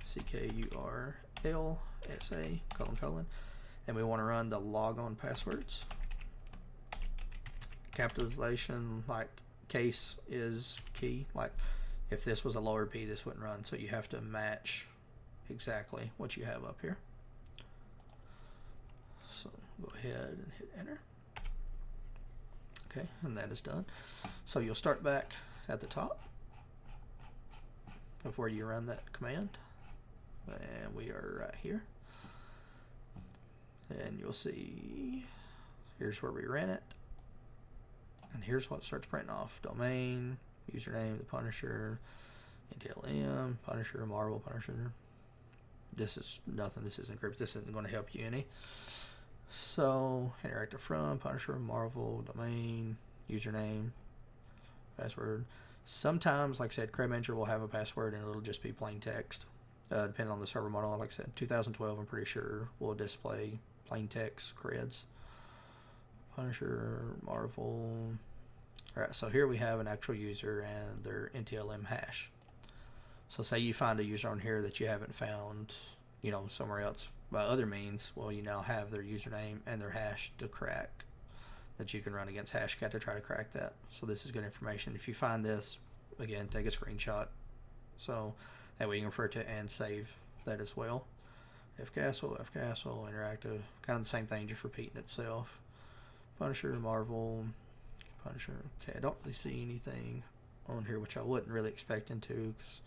CKURLSA : and we want to run the logon passwords. Capitalization, like case is key. Like if this was a lower P, this wouldn't run. So you have to match exactly what you have up here. So go ahead and hit enter. Okay, and that is done. So you'll start back at the top of where you run that command, and we are right here, and you'll see here's where we ran it, and here's what starts printing off: domain, username, the Punisher, NTLM, Punisher, Marvel, Punisher. This is nothing. This is encrypted. This isn't going to help you any. So interactive from Punisher, Marvel, domain, username, password. Sometimes, like I said, Cred Manager will have a password and it'll just be plain text, depending on the server model. Like I said, 2012, I'm pretty sure, will display plain text creds. Punisher, Marvel. Alright, so here we have an actual user and their NTLM hash. So say you find a user on here that you haven't found, you know, somewhere else by other means. Well, you now have their username and their hash to crack, that you can run against Hashcat to try to crack that. So this is good information. If you find this, again, take a screenshot so that way you can refer to it and save that as well. Fcastle, interactive, kind of the same thing, just repeating itself. Punisher, Marvel, Punisher. Okay, I don't really see anything on here, which I wasn't really expecting to, because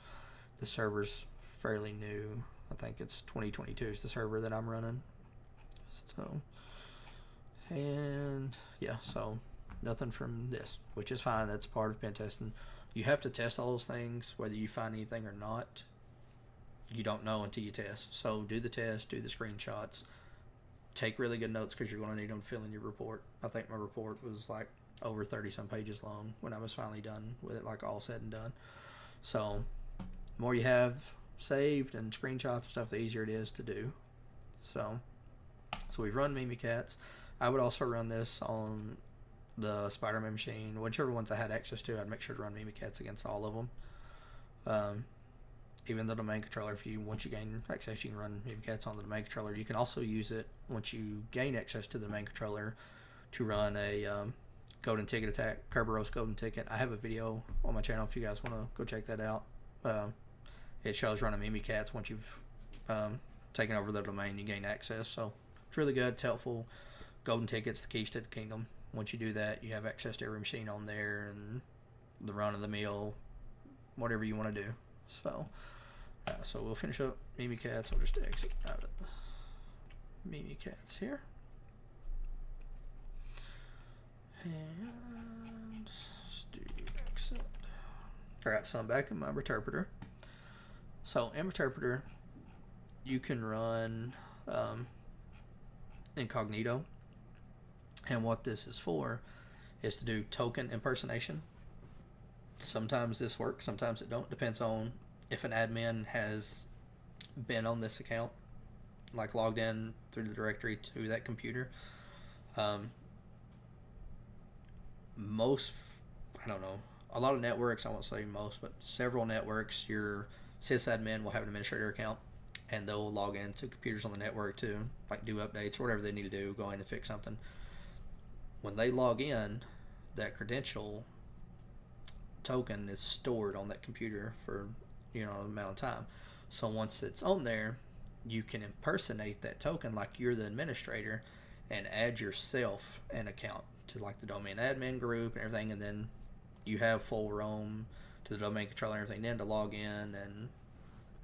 the server's fairly new. I think it's 2022 is the server that I'm running. So, and yeah, so nothing from this, which is fine. That's part of pen testing. You have to test all those things, whether you find anything or not. You don't know until you test. So do the test, do the screenshots, take really good notes, because you're going to need them to fill in your report. I think my report was like over 30 some pages long when I was finally done with it, like all said and done. So the more you have saved and screenshots and stuff, the easier it is to do. So we've run Mimikatz. I would also run this on the Spider-Man machine. Whichever ones I had access to, I'd make sure to run Mimikatz against all of them. Even the domain controller, once you gain access, you can run Mimikatz on the domain controller. You can also use it once you gain access to the domain controller to run a golden ticket attack, Kerberos golden ticket. I have a video on my channel if you guys want to go check that out. It shows running Mimikatz. Once you've taken over the domain, you gain access. So it's really good. It's helpful. Golden tickets, the keys to the kingdom. Once you do that, you have access to every machine on there and the run of the mill, whatever you want to do. So we'll finish up Mimikatz. I'll just exit out of Mimikatz here. And let's do exit. Alright, so I'm back in my interpreter. So in interpreter, you can run incognito. And what this is for is to do token impersonation. Sometimes this works, sometimes it don't. Depends on if an admin has been on this account, like logged in through the directory to that computer. Most, I don't know, a lot of networks, I won't say most, but several networks, your sysadmin will have an administrator account, and they'll log into computers on the network to like do updates or whatever they need to do, go in and fix something. When they log in, that credential token is stored on that computer for an amount of time. So once it's on there, you can impersonate that token like you're the administrator and add yourself an account to like the domain admin group and everything, and then you have full roam to the domain controller and everything then to log in and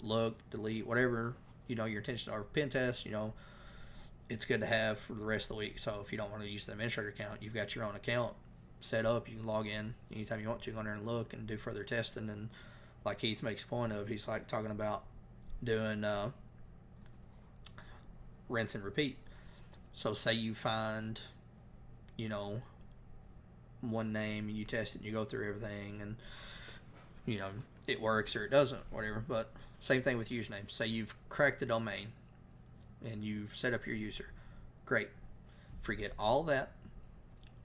look, delete, whatever your intentions are. Pen test, it's good to have for the rest of the week. So if you don't want to use the administrator account, you've got your own account set up. You can log in anytime you want to, go in there and look and do further testing. And like Keith makes a point of, he's like talking about doing rinse and repeat. So say you find one name and you test it and you go through everything and it works or it doesn't, whatever. But same thing with username. Say you've cracked the domain and you've set up your user. Great. Forget all that.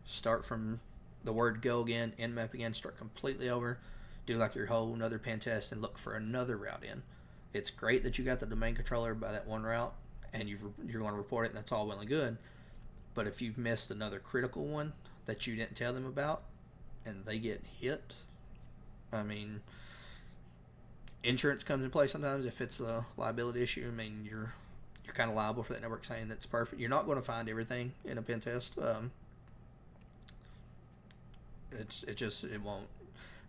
Start from the word go again, nmap again, start completely over. Do like your whole another pen test and look for another route in. It's great that you got the domain controller by that one route and you're going to report it, and that's all well and good. But if you've missed another critical one that you didn't tell them about and they get hit, I mean, insurance comes in play sometimes if it's a liability issue. I mean, you're kind of liable for that network saying that's perfect. You're not going to find everything in a pen test. It won't.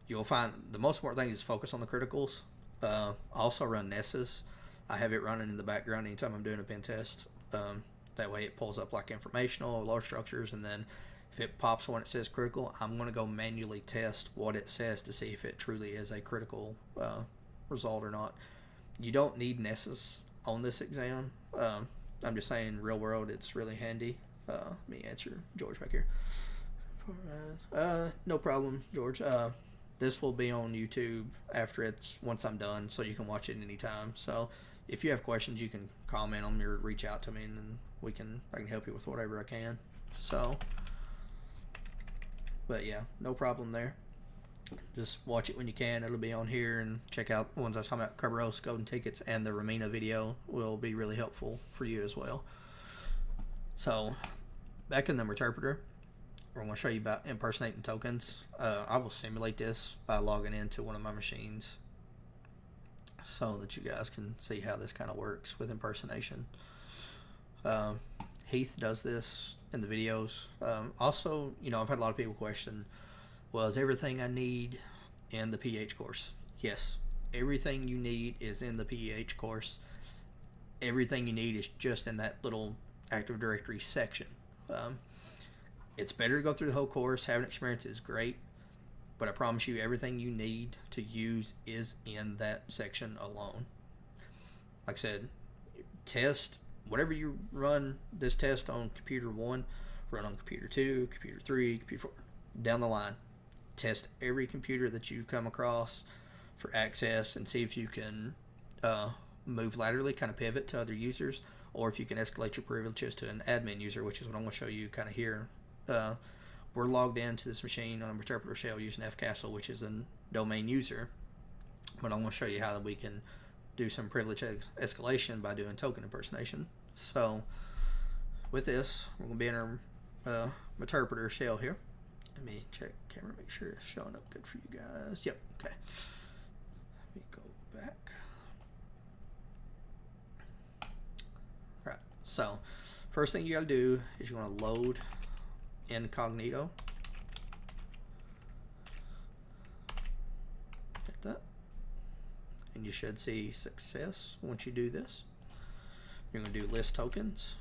You'll find the most important thing is focus on the criticals. I also run Nessus. I have it running in the background anytime I'm doing a pen test. That way it pulls up like informational, lower structures, and then if it pops when it says critical, I'm going to go manually test what it says to see if it truly is a critical result or not. You don't need Nessus on this exam. I'm just saying, real world, it's really handy. Let me answer George back here. No problem, George. This will be on YouTube once I'm done, so you can watch it anytime. So if you have questions, you can comment on me or reach out to me, and then I can help you with whatever I can. So, but yeah, no problem there. Just watch it when you can. It'll be on here, and check out the ones I was talking about, Kerberos, Golden Tickets, and the Ramina video will be really helpful for you as well. So, back in the interpreter, we're going to show you about impersonating tokens. I will simulate this by logging into one of my machines so that you guys can see how this kind of works with impersonation. Heath does this in the videos. Also, I've had a lot of people question, well, is everything I need in the PH course? Yes, everything you need is in the PH course. Everything you need is just in that little Active Directory section. It's better to go through the whole course. Having experience is great, but I promise you everything you need to use is in that section alone. Like I said, test whatever you run this test on computer 1, run on computer 2, computer 3, computer 4, down the line. Test every computer that you come across for access and see if you can move laterally, kind of pivot to other users, or if you can escalate your privileges to an admin user, which is what I'm going to show you kind of here. We're logged into this machine on a interpreter shell using fcastle, which is a domain user, but I'm going to show you how we can do some privilege escalation by doing token impersonation. So with this, we're going to be in our interpreter shell here. Let me check camera, make sure it's showing up good for you guys. Yep, okay. Let me go back. Alright, so first thing you got to do is you want to load incognito. Hit that. And you should see success once you do this. You're going to do list tokens.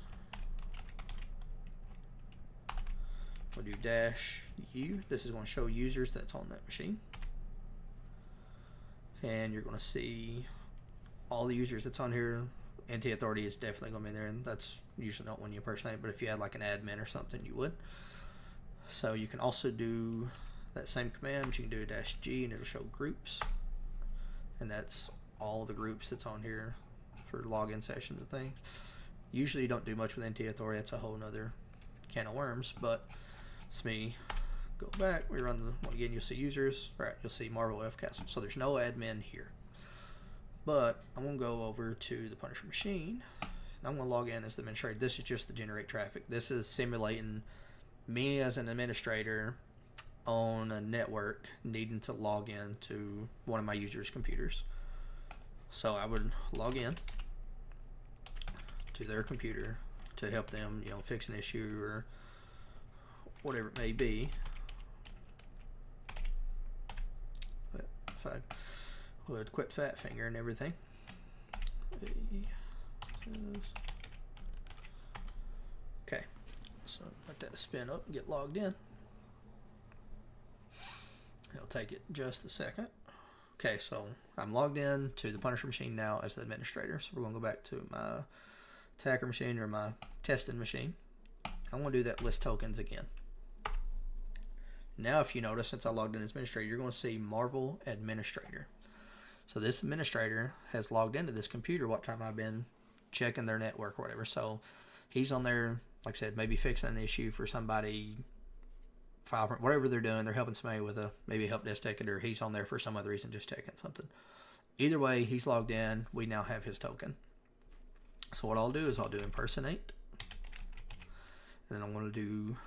We'll do -u. This is going to show users that's on that machine. And you're going to see all the users that's on here. NT authority is definitely going to be there, and that's usually not when you impersonate, but if you had like an admin or something, you would. So you can also do that same command, but you can do a -g and it'll show groups. And that's all the groups that's on here for login sessions and things. Usually you don't do much with NT Authority. That's a whole nother can of worms. But it's me. Go back. We run the one again. You'll see users. Right. You'll see Marvel F Castle. So there's no admin here. But I'm going to go over to the Punisher machine. I'm going to log in as the administrator. This is just to generate traffic. This is simulating me as an administrator on a network needing to log in to one of my users' computers. So I would log in to their computer to help them, you know, fix an issue or whatever it may be. But if I would quit fat finger and everything. Okay, so let that spin up and get logged in. It'll take it just a second. Okay, so I'm logged in to the Punisher machine now as the administrator. So we're going to go back to my attacker machine or my testing machine. I'm going to do that list tokens again. Now, if you notice, since I logged in as administrator, you're going to see Marvel Administrator. So this administrator has logged into this computer what time I've been checking their network or whatever. So he's on there, like I said, maybe fixing an issue for somebody, file, whatever they're doing. They're helping somebody with maybe a help desk ticket, or he's on there for some other reason just checking something. Either way, he's logged in. We now have his token. So what I'll do is I'll do impersonate, and then I'm going to do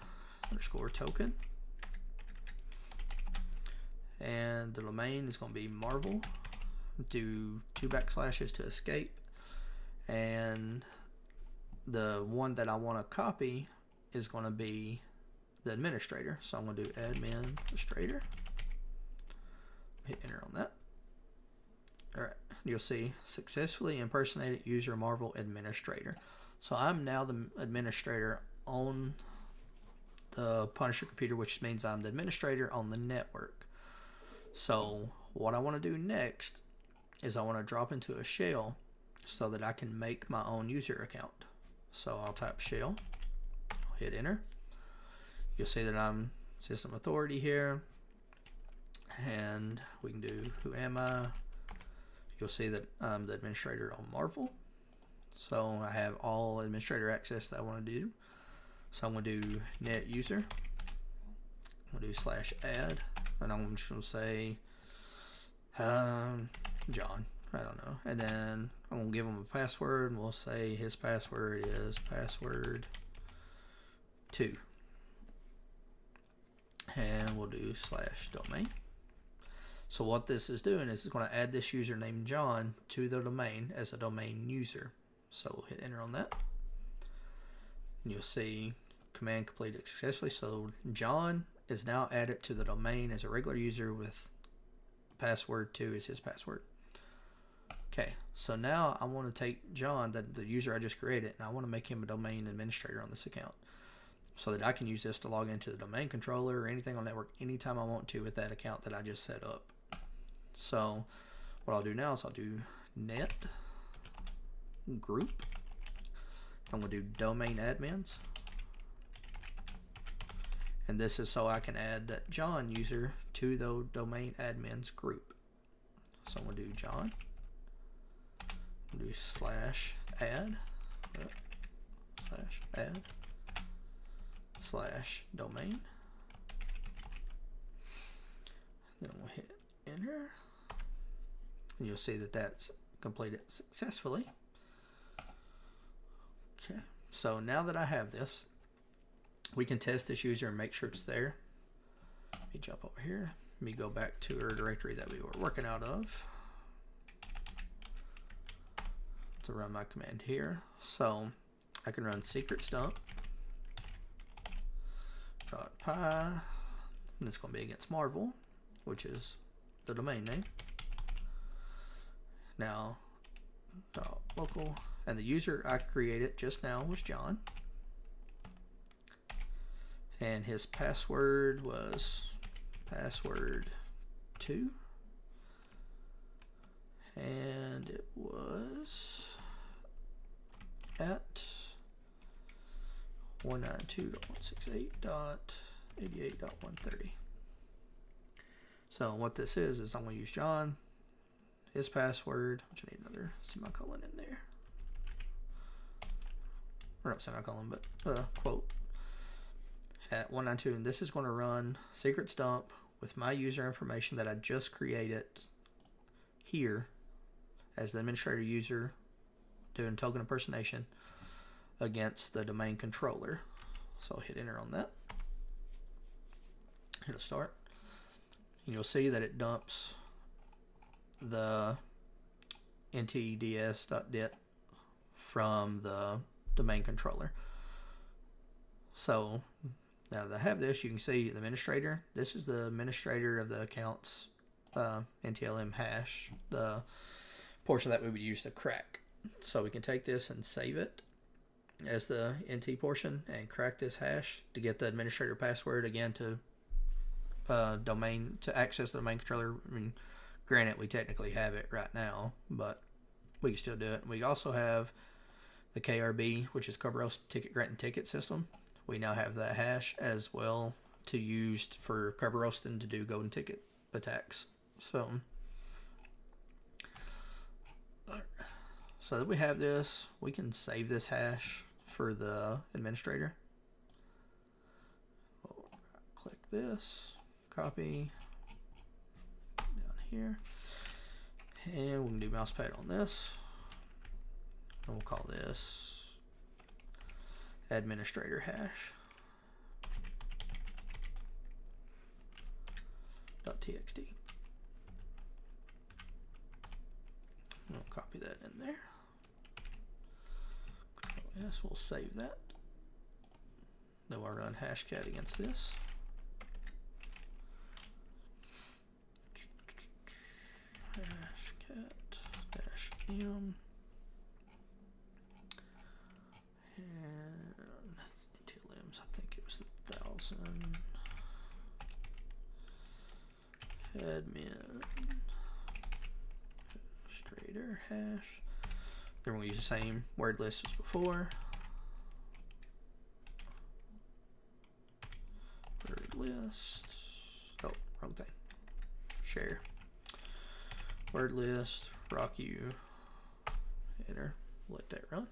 underscore token, and the domain is going to be Marvel. Do 2 backslashes to escape, and the one that I want to copy is going to be the administrator. So I'm going to do admin administrator. Hit enter on that. All right, you'll see successfully impersonated user Marvel administrator. So I'm now the administrator on the Punisher computer, which means I'm the administrator on the network. So what I want to do next is I want to drop into a shell so that I can make my own user account. So I'll type shell, I'll hit enter. You'll see that I'm system authority here, and we can do who am I. You'll see that I'm the administrator on Marvel. So I have all administrator access that I want to do. So I'm going to do net user. I'm going to do /add, and I'm just going to say John. I don't know. And then I'm going to give him a password, and we'll say his password is password 2. And we'll do /domain. So what this is doing is it's going to add this user named John to the domain as a domain user. So we'll hit enter on that. And you'll see command completed successfully. So John is now added to the domain as a regular user with password 2 is his password. Okay, so now I want to take John, the user I just created, and I want to make him a domain administrator on this account so that I can use this to log into the domain controller or anything on network anytime I want to with that account that I just set up. So what I'll do now is I'll do net group. I'm going to do domain admins. And this is so I can add that John user to the domain admins group. So I'm going to do John. I'm going to do /add. /add. /domain. Then I'm going to hit enter. And you'll see that that's completed successfully. Okay, so now that I have this, we can test this user and make sure it's there. Let me jump over here. Let me go back to our directory that we were working out of to run my command here. So I can run secret stump .py, and it's going to be against Marvel, which is the domain name. Now .local, and the user I created just now was John, and his password was password 2, and it was at 192.168.88.130. So what this is I'm going to use John, his password, which I need another semicolon in there. or not semicolon, but quote, at 192, and this is going to run secrets dump with my user information that I just created here as the administrator user doing token impersonation against the domain controller. So I'll hit enter on that. It'll start. And you'll see that it dumps the ntds.dit from the domain controller. So now that I have this, you can see the administrator. This is the administrator of the account's NTLM hash, the portion that we would use to crack. So we can take this and save it as the NT portion and crack this hash to get the administrator password again to domain to access the domain controller. I mean, granted, we technically have it right now, but we can still do it. We also have the KRB, which is Kerberos Ticket Grant and Ticket System. We now have that hash as well to use for Kerberoston to do golden ticket attacks. So that we have this, we can save this hash for the administrator. We'll click this, copy down here, and we can do mousepad on this. And we'll call this administrator hash .txt. We'll copy that in there. Yes, we'll save that. Then we'll run hashcat against this. Hashcat -m. And that's NTLMs. I think it was 1,000. Admin administrator hash. Then we'll use the same word list as before. Word list. Oh, wrong thing. Share. Word list. Rock you. Enter. Let that run.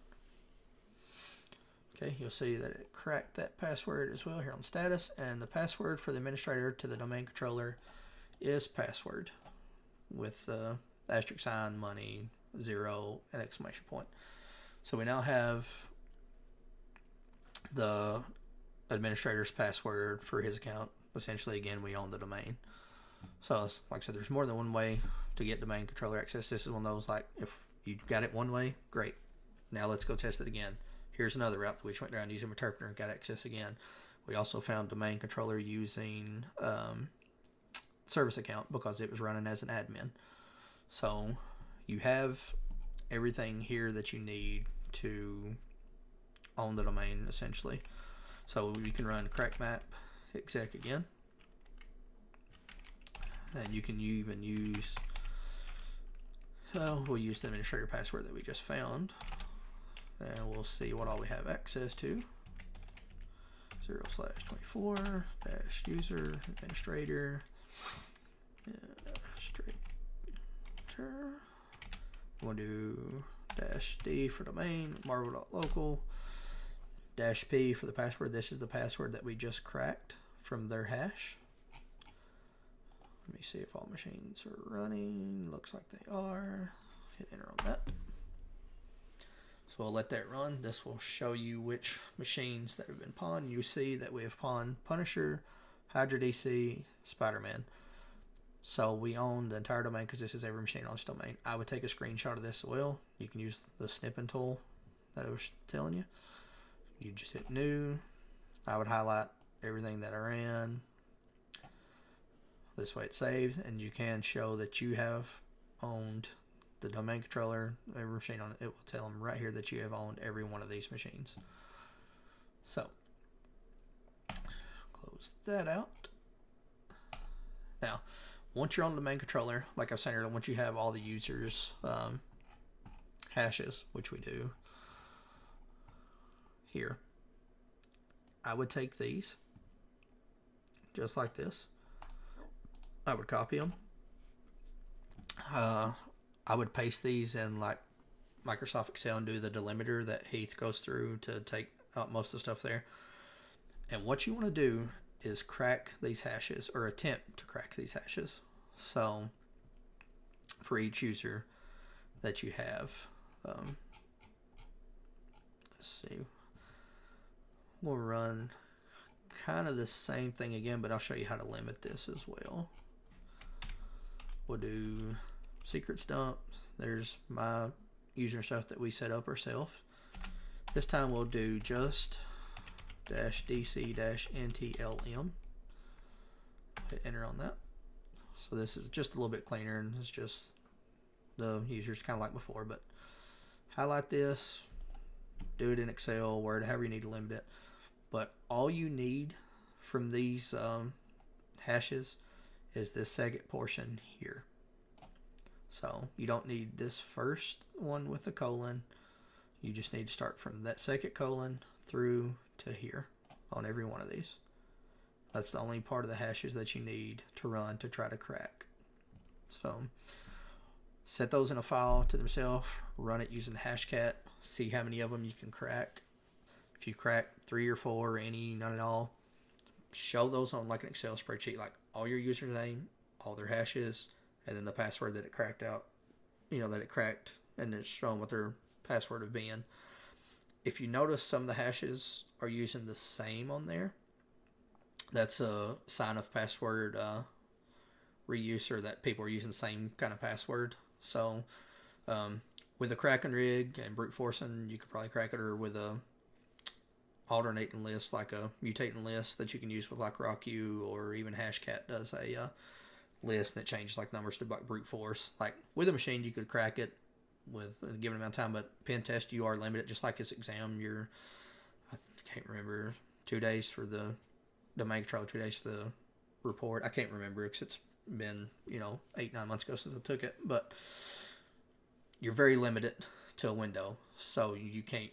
Okay, you'll see that it cracked that password as well here on status, and the password for the administrator to the domain controller is password with the asterisk sign, money, 0, and exclamation point. So we now have the administrator's password for his account. Essentially, again, we own the domain. So like I said, there's more than one way to get domain controller access. This is one of those, like, if you got it one way, great. Now let's go test it again. Here's another route that we went down using interpreter and got access again. We also found domain controller using service account because it was running as an admin. So you have everything here that you need to own the domain essentially. So you can run crackmap exec again, and you can even use we'll use the administrator password that we just found, and we'll see what all we have access to. 0/24 -user administrator we'll do -d for domain, marvel.local, -p for the password. This is the password that we just cracked from their hash. Let me see if all machines are running. Looks like they are. Hit enter on that. So we'll let that run. This will show you which machines that have been pawned. You see that we have pawned Punisher, Hydra DC, Spider-Man. So we own the entire domain because this is every machine on this domain. I would take a screenshot of this as well. You can use the snipping tool that I was telling you. You just hit new. I would highlight everything that I ran. This way it saves, and you can show that you have owned the domain controller, every machine on it. It will tell them right here that you have owned every one of these machines. So close that out. Now, once you're on the domain controller, like I was saying earlier, once you have all the users' hashes, which we do here, I would take these just like this. I would copy them. I would paste these in like Microsoft Excel and do the delimiter that Heath goes through to take out most of the stuff there. And what you want to do is crack these hashes, or attempt to crack these hashes. So for each user that you have, let's see, we'll run kind of the same thing again, but I'll show you how to limit this as well. We'll do secrets dump. There's my user stuff that we set up ourselves. This time we'll do just -dc-ntlm. Hit enter on that. So this is just a little bit cleaner, and it's just the users kind of like before, but highlight this, do it in Excel, Word, however you need to limit it. But all you need from these hashes is this second portion here. So you don't need this first one with the colon. You just need to start from that second colon through to here on every one of these. That's the only part of the hashes that you need to run to try to crack. So set those in a file to themselves, run it using Hashcat, see how many of them you can crack. If you crack 3 or 4 or any, none at all, show those on like an Excel spreadsheet, like all your username, all their hashes, and then the password that it cracked out, that it cracked, and it's showing what their password have been. If you notice some of the hashes are using the same on there, that's a sign of password reuse, or that people are using the same kind of password. So with a cracking rig and brute forcing, you could probably crack it, or with a alternating list, like a mutating list that you can use with like RockU, or even Hashcat does a list that changes like numbers to like brute force. Like with a machine, you could crack it with a given amount of time, but pen test, you are limited. Just like this exam, I can't remember, 2 days for the domain control, 2 days for the report. I can't remember because it's been 8-9 months ago since I took it, but you're very limited to a window, so you can't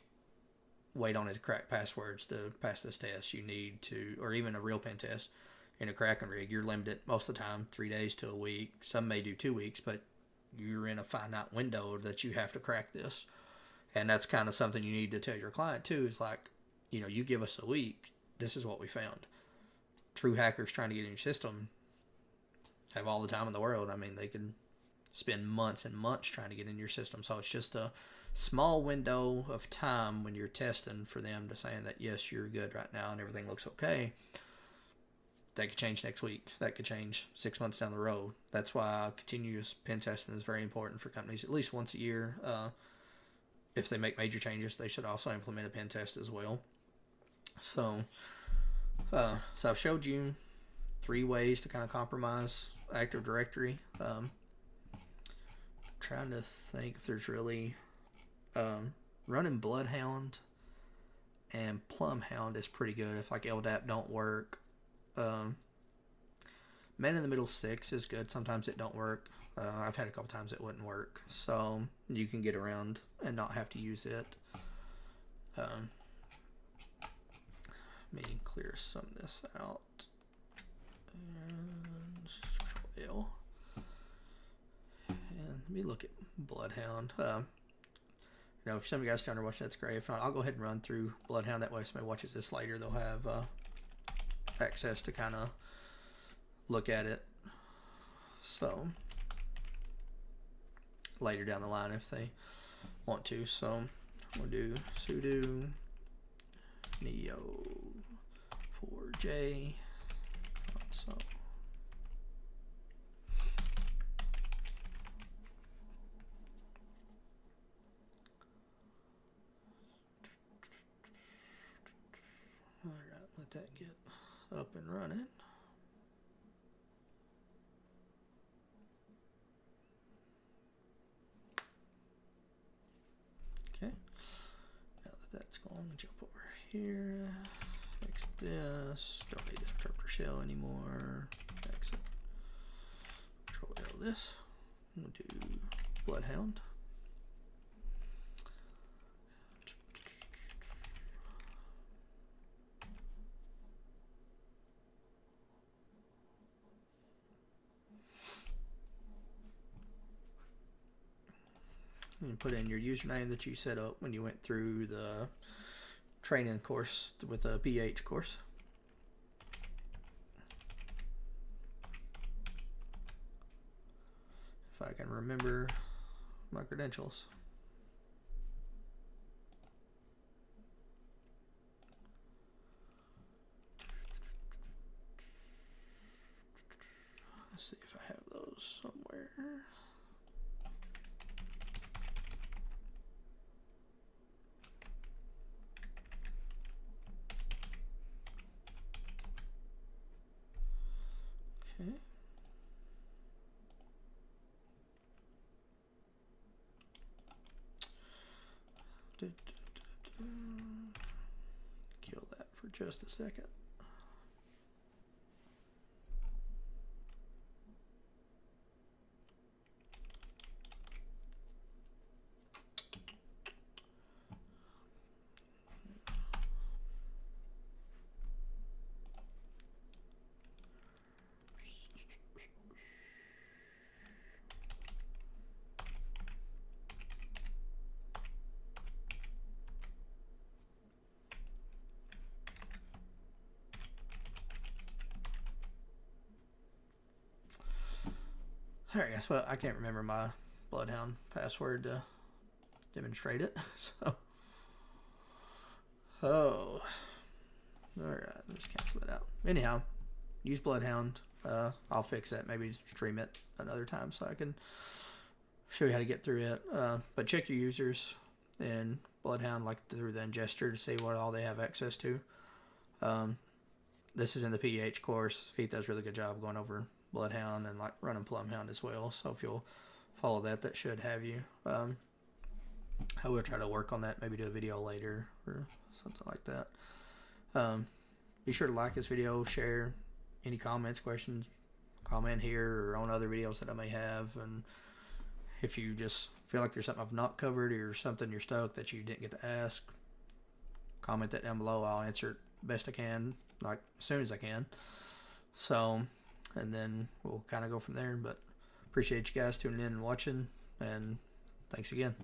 wait on it to crack passwords to pass this test. You need to, or even a real pen test in a cracking rig, you're limited most of the time 3 days to a week. Some may do 2 weeks, but you're in a finite window that you have to crack this. And that's kind of something you need to tell your client too, is like, you give us a week, this is what we found. True hackers trying to get in your system have all the time in the world. I mean, they can spend months and months trying to get in your system. So it's just a small window of time when you're testing for them to saying that, yes, you're good right now and everything looks okay. That could change next week. That could change 6 months down the road. That's why continuous pen testing is very important for companies, at least once a year. If they make major changes, they should also implement a pen test as well. So I've showed you 3 ways to kind of compromise Active Directory. Trying to think if there's really running Bloodhound and Plumhound is pretty good if like LDAP don't work. Man in the Middle 6 is good. Sometimes it don't work. I've had a couple times it wouldn't work, so you can get around and not have to use it. Let me clear some of this out. And Control L. And let me look at Bloodhound. If some of you guys down there watching, that's great. If not, I'll go ahead and run through Bloodhound. That way, if somebody watches this later, they'll have access to kind of look at it. So later down the line, if they want to. So we'll do sudo neo4j console. Alright, let that get up and running. Okay, now that that's going, jump over here, exit this, don't need this interpreter shell anymore, exit, Control L this, we'll do Bloodhound. and put in your username that you set up when you went through the training course with the PH course. If I can remember my credentials. Let's see if I have those somewhere. Okay. Kill that for just a second. Alright guys, well I can't remember my Bloodhound password to demonstrate it, so alright, let's cancel that out. Anyhow, use Bloodhound. I'll fix that, maybe stream it another time so I can show you how to get through it. But check your users in Bloodhound, like through the ingester, to see what all they have access to. This is in the PH course. He does a really good job going over Bloodhound and like running Plumhound as well. So if you'll follow that, that should have you. I will try to work on that, maybe do a video later or something like that. Be sure to like this video, share any comments, questions, comment here or on other videos that I may have. And if you just feel like there's something I've not covered or something you're stuck that you didn't get to ask, comment that down below. I'll answer it best I can, like as soon as I can. So, and then we'll kind of go from there. But appreciate you guys tuning in and watching, and thanks again.